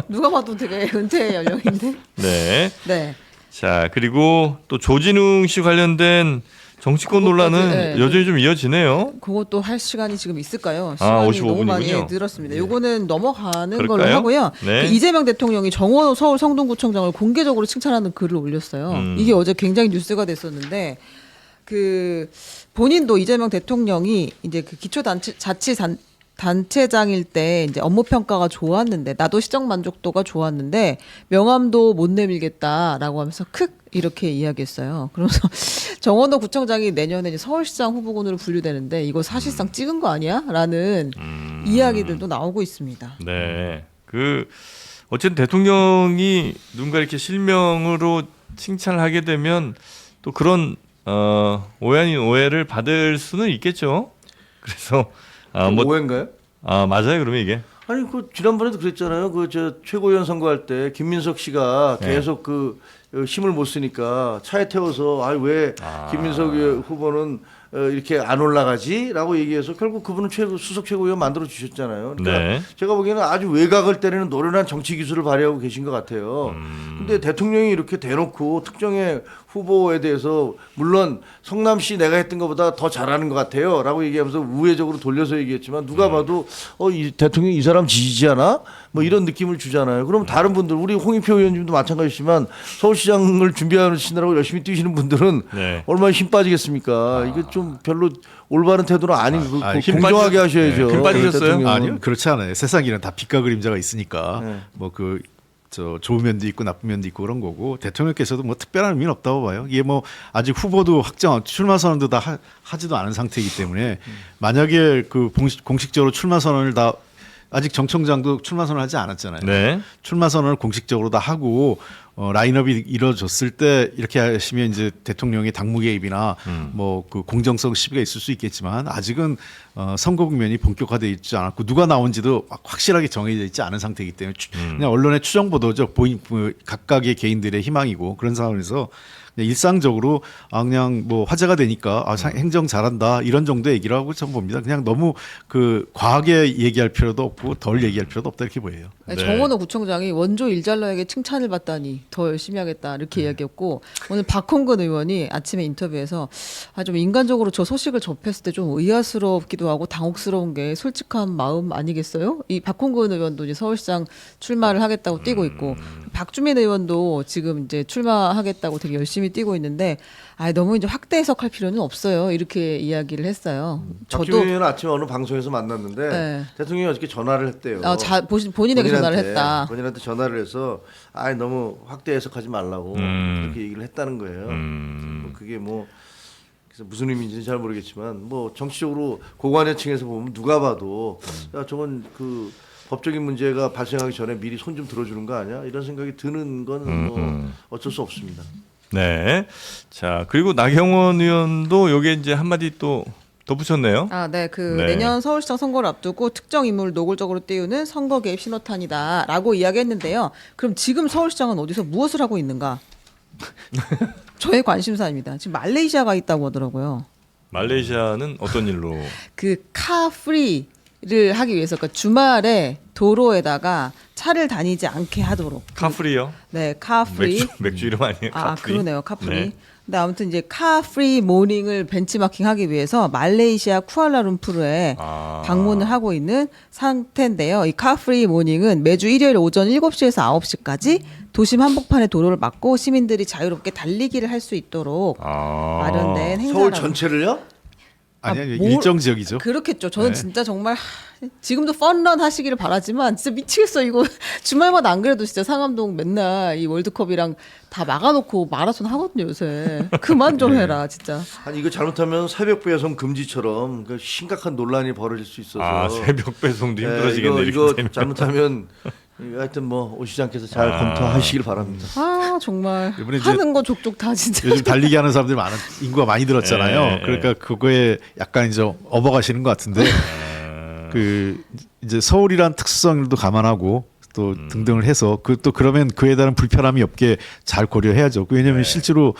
누가 봐도 되게 은퇴 연령인데. 네. 네. 자, 그리고 또 조진웅 씨 관련된 정치권 논란은 네. 여전히 좀 이어지네요. 그것도 할 시간이 지금 있을까요? 시간이 55 너무 많이 분이군요. 늘었습니다. 요거는 넘어가는 그럴까요? 걸로 하고요. 네. 그 이재명 대통령이 정원호 서울 성동구청장을 공개적으로 칭찬하는 글을 올렸어요. 이게 어제 굉장히 뉴스가 됐었는데 그 본인도 이재명 대통령이 이제 그 기초자치단체장일 때 이제 업무 평가가 좋았는데 나도 시정 만족도가 좋았는데 명함도 못 내밀겠다라고 하면서 크 이렇게 이야기했어요. 그러면서 정원호 구청장이 내년에 이제 서울시장 후보군으로 분류되는데 이거 사실상 찍은 거 아니야?라는 이야기들도 나오고 있습니다. 네. 그 어쨌든 대통령이 누군가 이렇게 실명으로 칭찬을 하게 되면 또 그런 오해 아닌 오해를 받을 수는 있겠죠. 그래서 뭐 오해인가요? 맞아요. 그러면 이게 아니 그 지난번에도 그랬잖아요. 그 저 최고위원 선거할 때 김민석 씨가 네. 계속 그 힘을 못 쓰니까 차에 태워서 왜 김민석 후보는 이렇게 안 올라가지라고 얘기해서 결국 그분은 수석 최고위원 만들어 주셨잖아요. 그러니까 네. 제가 보기에는 아주 외곽을 때리는 노련한 정치 기술을 발휘하고 계신 것 같아요. 근데 대통령이 이렇게 대놓고 특정의 후보에 대해서 물론 성남시 내가 했던 것보다 더 잘하는 것 같아요라고 얘기하면서 우회적으로 돌려서 얘기했지만 누가 봐도 이 대통령 이 사람 지지하나 뭐 이런 느낌을 주잖아요. 그럼 다른 분들 우리 홍익표 의원님도 마찬가지지만 서울시장을 준비하시느라고 열심히 뛰시는 분들은 네. 얼마나 힘 빠지겠습니까? 이게 좀 별로 올바른 태도는 아닌 힘 공정하게 빠지- 하셔야죠. 네, 힘 빠지셨어요? 대통령은. 아니요, 그렇지 않아요. 세상 일은 다 빛과 그림자가 있으니까 네. 뭐 그 좋은 면도 있고 나쁜 면도 있고 그런 거고 대통령께서도 뭐 특별한 의미는 없다고 봐요. 이게 뭐 아직 후보도 확정 출마 선언도 다 하지도 않은 상태이기 때문에 만약에 그 공식적으로 출마 선언을 다 아직 정 청장도 출마 선언을 하지 않았잖아요. 네. 출마 선언을 공식적으로 다 하고 라인업이 이루어졌을 때 이렇게 하시면 이제 대통령의 당무 개입이나 뭐 그 공정성 시비가 있을 수 있겠지만 아직은 선거 국면이 본격화되어 있지 않았고 누가 나온지도 확실하게 정해져 있지 않은 상태이기 때문에 그냥 언론의 추정 보도죠. 각각의 개인들의 희망이고 그런 상황에서 그냥 일상적으로 그냥 뭐 화제가 되니까 행정 잘한다 이런 정도 얘기를 하고 전 봅니다. 그냥 너무 그 과하게 얘기할 필요도 없고 덜 얘기할 필요도 없다 이렇게 보여요. 네. 정원호 구청장이 원조 일잘러에게 칭찬을 받다니 더 열심히 하겠다 이렇게 이야기했고 오늘 박홍근 의원이 아침에 인터뷰에서 좀 인간적으로 저 소식을 접했을 때 좀 의아스럽기도 하고 당혹스러운 게 솔직한 마음 아니겠어요? 이 박홍근 의원도 이제 서울시장 출마를 하겠다고 뛰고 있고 박주민 의원도 지금 이제 출마하겠다고 되게 열심히 뛰고 있는데 너무 이제 확대 해석할 필요는 없어요. 이렇게 이야기를 했어요. 박주민 의원은 아침에 어느 방송에서 만났는데 네. 대통령이 어저께 전화를 했대요. 본인에게 전화를 했다. 본인한테 전화를 해서 너무 확대 해석하지 말라고 그렇게 얘기를 했다는 거예요. 뭐 그게 뭐 그래서 무슨 의미인지는 잘 모르겠지만 뭐 정치적으로 고관여층에서 보면 누가 봐도 야, 저건 그 법적인 문제가 발생하기 전에 미리 손 좀 들어주는 거 아니야? 이런 생각이 드는 건 뭐 어쩔 수 없습니다. 네. 자, 그리고 나경원 의원도 요게 이제 한마디 또 덧붙였네요. 네. 네. 내년 서울시장 선거를 앞두고 특정 인물을 노골적으로 띄우는 선거 개입 신호탄이다라고 이야기했는데요. 그럼 지금 서울시장은 어디서 무엇을 하고 있는가? 저의 관심사입니다. 지금 말레이시아가 있다고 하더라고요. 말레이시아는 어떤 일로? 그 카프리를 하기 위해서 그러니까 주말에 도로에다가 차를 다니지 않게 하도록. 카프리요? 네, 카프리. 맥주 이름 아니에요? 카프리? 그러네요. 카프리. 네. 근데 아무튼 이제 카프리 모닝을 벤치마킹하기 위해서 말레이시아 쿠알라룸푸르에 방문을 하고 있는 상태인데요. 이 카프리 모닝은 매주 일요일 오전 7시에서 9시까지 도심 한복판의 도로를 막고 시민들이 자유롭게 달리기를 할 수 있도록 마련된 행사라고. 서울 전체를요? 아니 일정 지역이죠. 그렇겠죠. 저는 진짜 정말 지금도 펀런 하시기를 바라지만 진짜 미치겠어. 이거 주말마다 안 그래도 진짜 상암동 맨날 이 월드컵이랑 다 막아놓고 마라톤 하거든요 요새. 그만 좀 해라 진짜. 이거 잘못하면 새벽 배송 금지처럼 그 심각한 논란이 벌어질 수 있어서. 새벽 배송도 힘들어지겠네. 이거 잘못하면 하여튼 뭐 오 시장께서 잘 검토하시길 바랍니다. 정말 이번에 하는 거 족족 다 진짜. 요즘 달리기 하는 사람들이 인구가 많이 늘었잖아요. 네. 그러니까 그거에 약간 이제 업어가시는 것 같은데 그 이제 서울이란 특성도 감안하고 또 등등을 해서 그러면 그에 따른 불편함이 없게 잘 고려해야죠. 왜냐하면 실제로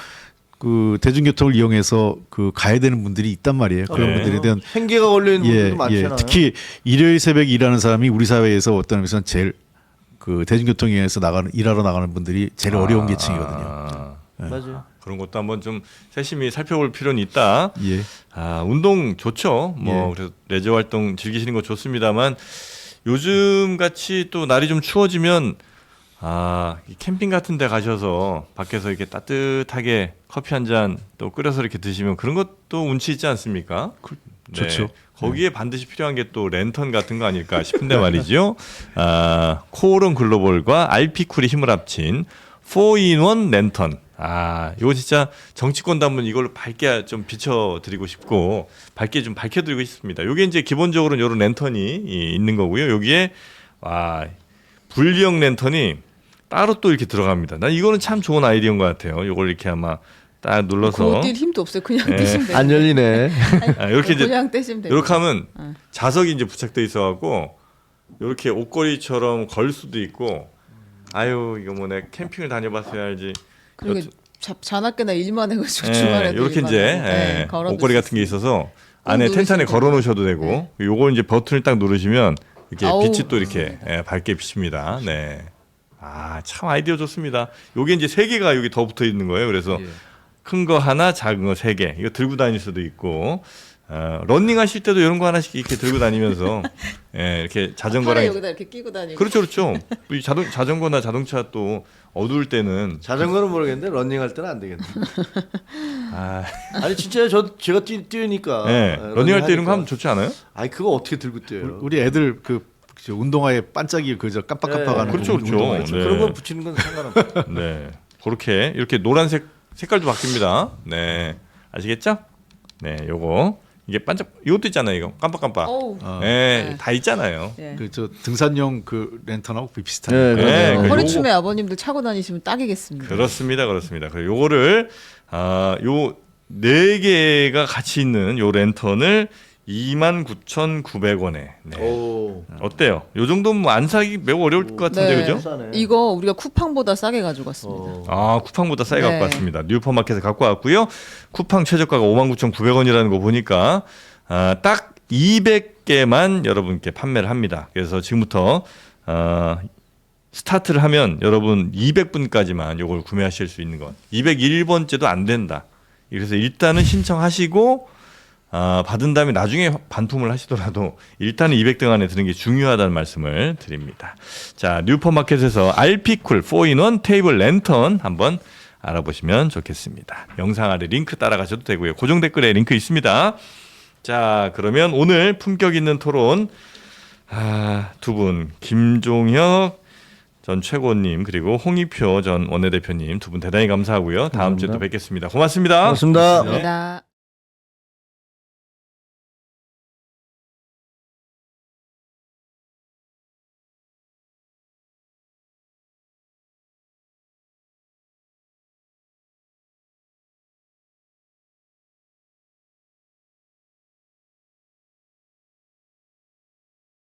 그 대중교통을 이용해서 가야 되는 분들이 있단 말이에요. 그런 분들에 대한 생계가 걸려 있는 분들도 많잖아요. 특히 일요일 새벽에 일하는 사람이 우리 사회에서 어떤 의미에서는 제일 그 대중교통에서 일하러 나가는 분들이 제일 어려운 계층이거든요. 맞아요. 그런 것도 한번 좀 세심히 살펴볼 필요는 있다. 예. 운동 좋죠. 뭐 그래서 레저 활동 즐기시는 거 좋습니다만 요즘 같이 또 날이 좀 추워지면 이 캠핑 같은 데 가셔서 밖에서 이렇게 따뜻하게 커피 한 잔 또 끓여서 이렇게 드시면 그런 것도 운치 있지 않습니까? 좋죠. 거기에 반드시 필요한 게 또 랜턴 같은 거 아닐까 싶은데 말이죠. 코오롱 글로벌과 알피쿨이 힘을 합친 4-in-1 랜턴. 이거 진짜 정치권도 한번 이걸로 밝게 좀 비춰드리고 싶고 밝게 좀 밝혀드리고 싶습니다. 이게 이제 기본적으로 이런 랜턴이 있는 거고요. 여기에 분리형 랜턴이 따로 또 이렇게 들어갑니다. 난 이거는 참 좋은 아이디어인 것 같아요. 이걸 이렇게 아마 딱 눌러서 그거 뛸 힘도 없어요. 그냥 떼시면 돼요. 안 열리네. 이렇게 이제 그냥 떼시면 돼요. 이렇게 하면 자석이 이제 부착돼 있어갖고 이렇게 옷걸이처럼 걸 수도 있고. 이거 뭐 내가 캠핑을 다녀봤어야 알지. 그리고 자나깨나 일만 해가지고 주말에 이렇게 이제 옷걸이 같은 게 있어서 안에 텐트 안에 걸어 놓으셔도 되고. 요거 이제 버튼을 딱 누르시면 이렇게 빛이 또 이렇게 밝게 비칩니다. 네. 참 아이디어 좋습니다. 요게 이제 3개가 여기 더 붙어 있는 거예요. 그래서 큰 거 하나, 작은 거 3개. 이거 들고 다닐 수도 있고. 러닝 하실 때도 이런 거 하나씩 이렇게 들고 다니면서 이렇게 자전거랑 여기다 이렇게 끼고 다니고. 그렇죠. 이 자전거나 자동차 또 어두울 때는 자전거는 모르겠는데 러닝할 때는 안 되겠네. 아니 진짜 제가 뛰니까. 러닝할 때 이런 거 하면 좋지 않아요? 그거 어떻게 들고 뛰어요? 우리 애들 운동화에 반짝이 그저 깜빡깜빡하는 그렇죠. 운동화 있죠. 그런 건 붙이는 건 상관없어요. 네. 그렇게 이렇게 노란색 색깔도 바뀝니다. 네. 아시겠죠? 네, 요거 이게 반짝 이것도 있잖아요. 이거 깜빡깜빡. 다 있잖아요. 저 등산용 랜턴하고 비슷한. 허리춤에 아버님들 차고 다니시면 딱이겠습니다. 그렇습니다. 그리고 요거를 요 4개가 같이 있는 요 랜턴을 29,900원에. 어때요? 요 정도면 뭐 안 사기 매우 어려울 것 같은데 그죠? 싸네. 이거 우리가 쿠팡보다 싸게 가지고 왔습니다. 쿠팡보다 싸게 갖고 왔습니다. 뉴퍼마켓에 갖고 왔고요. 쿠팡 최저가가 59,900원이라는 거 보니까 딱 200개만 여러분께 판매를 합니다. 그래서 지금부터 스타트를 하면 여러분 200분까지만 요걸 구매하실 수 있는 것. 201번째도 안 된다. 그래서 일단은 신청하시고 받은 다음에 나중에 반품을 하시더라도 일단은 200등 안에 드는 게 중요하다는 말씀을 드립니다. 자, 뉴퍼마켓에서 알피쿨 4-in-1 테이블 랜턴 한번 알아보시면 좋겠습니다. 영상 아래 링크 따라가셔도 되고요. 고정 댓글에 링크 있습니다. 자, 그러면 오늘 품격 있는 토론 두 분 김종혁 전 최고님 그리고 홍익표 전 원내대표님 두 분 대단히 감사하고요. 다음 주에 또 뵙겠습니다. 고맙습니다. 고맙습니다. 감사합니다.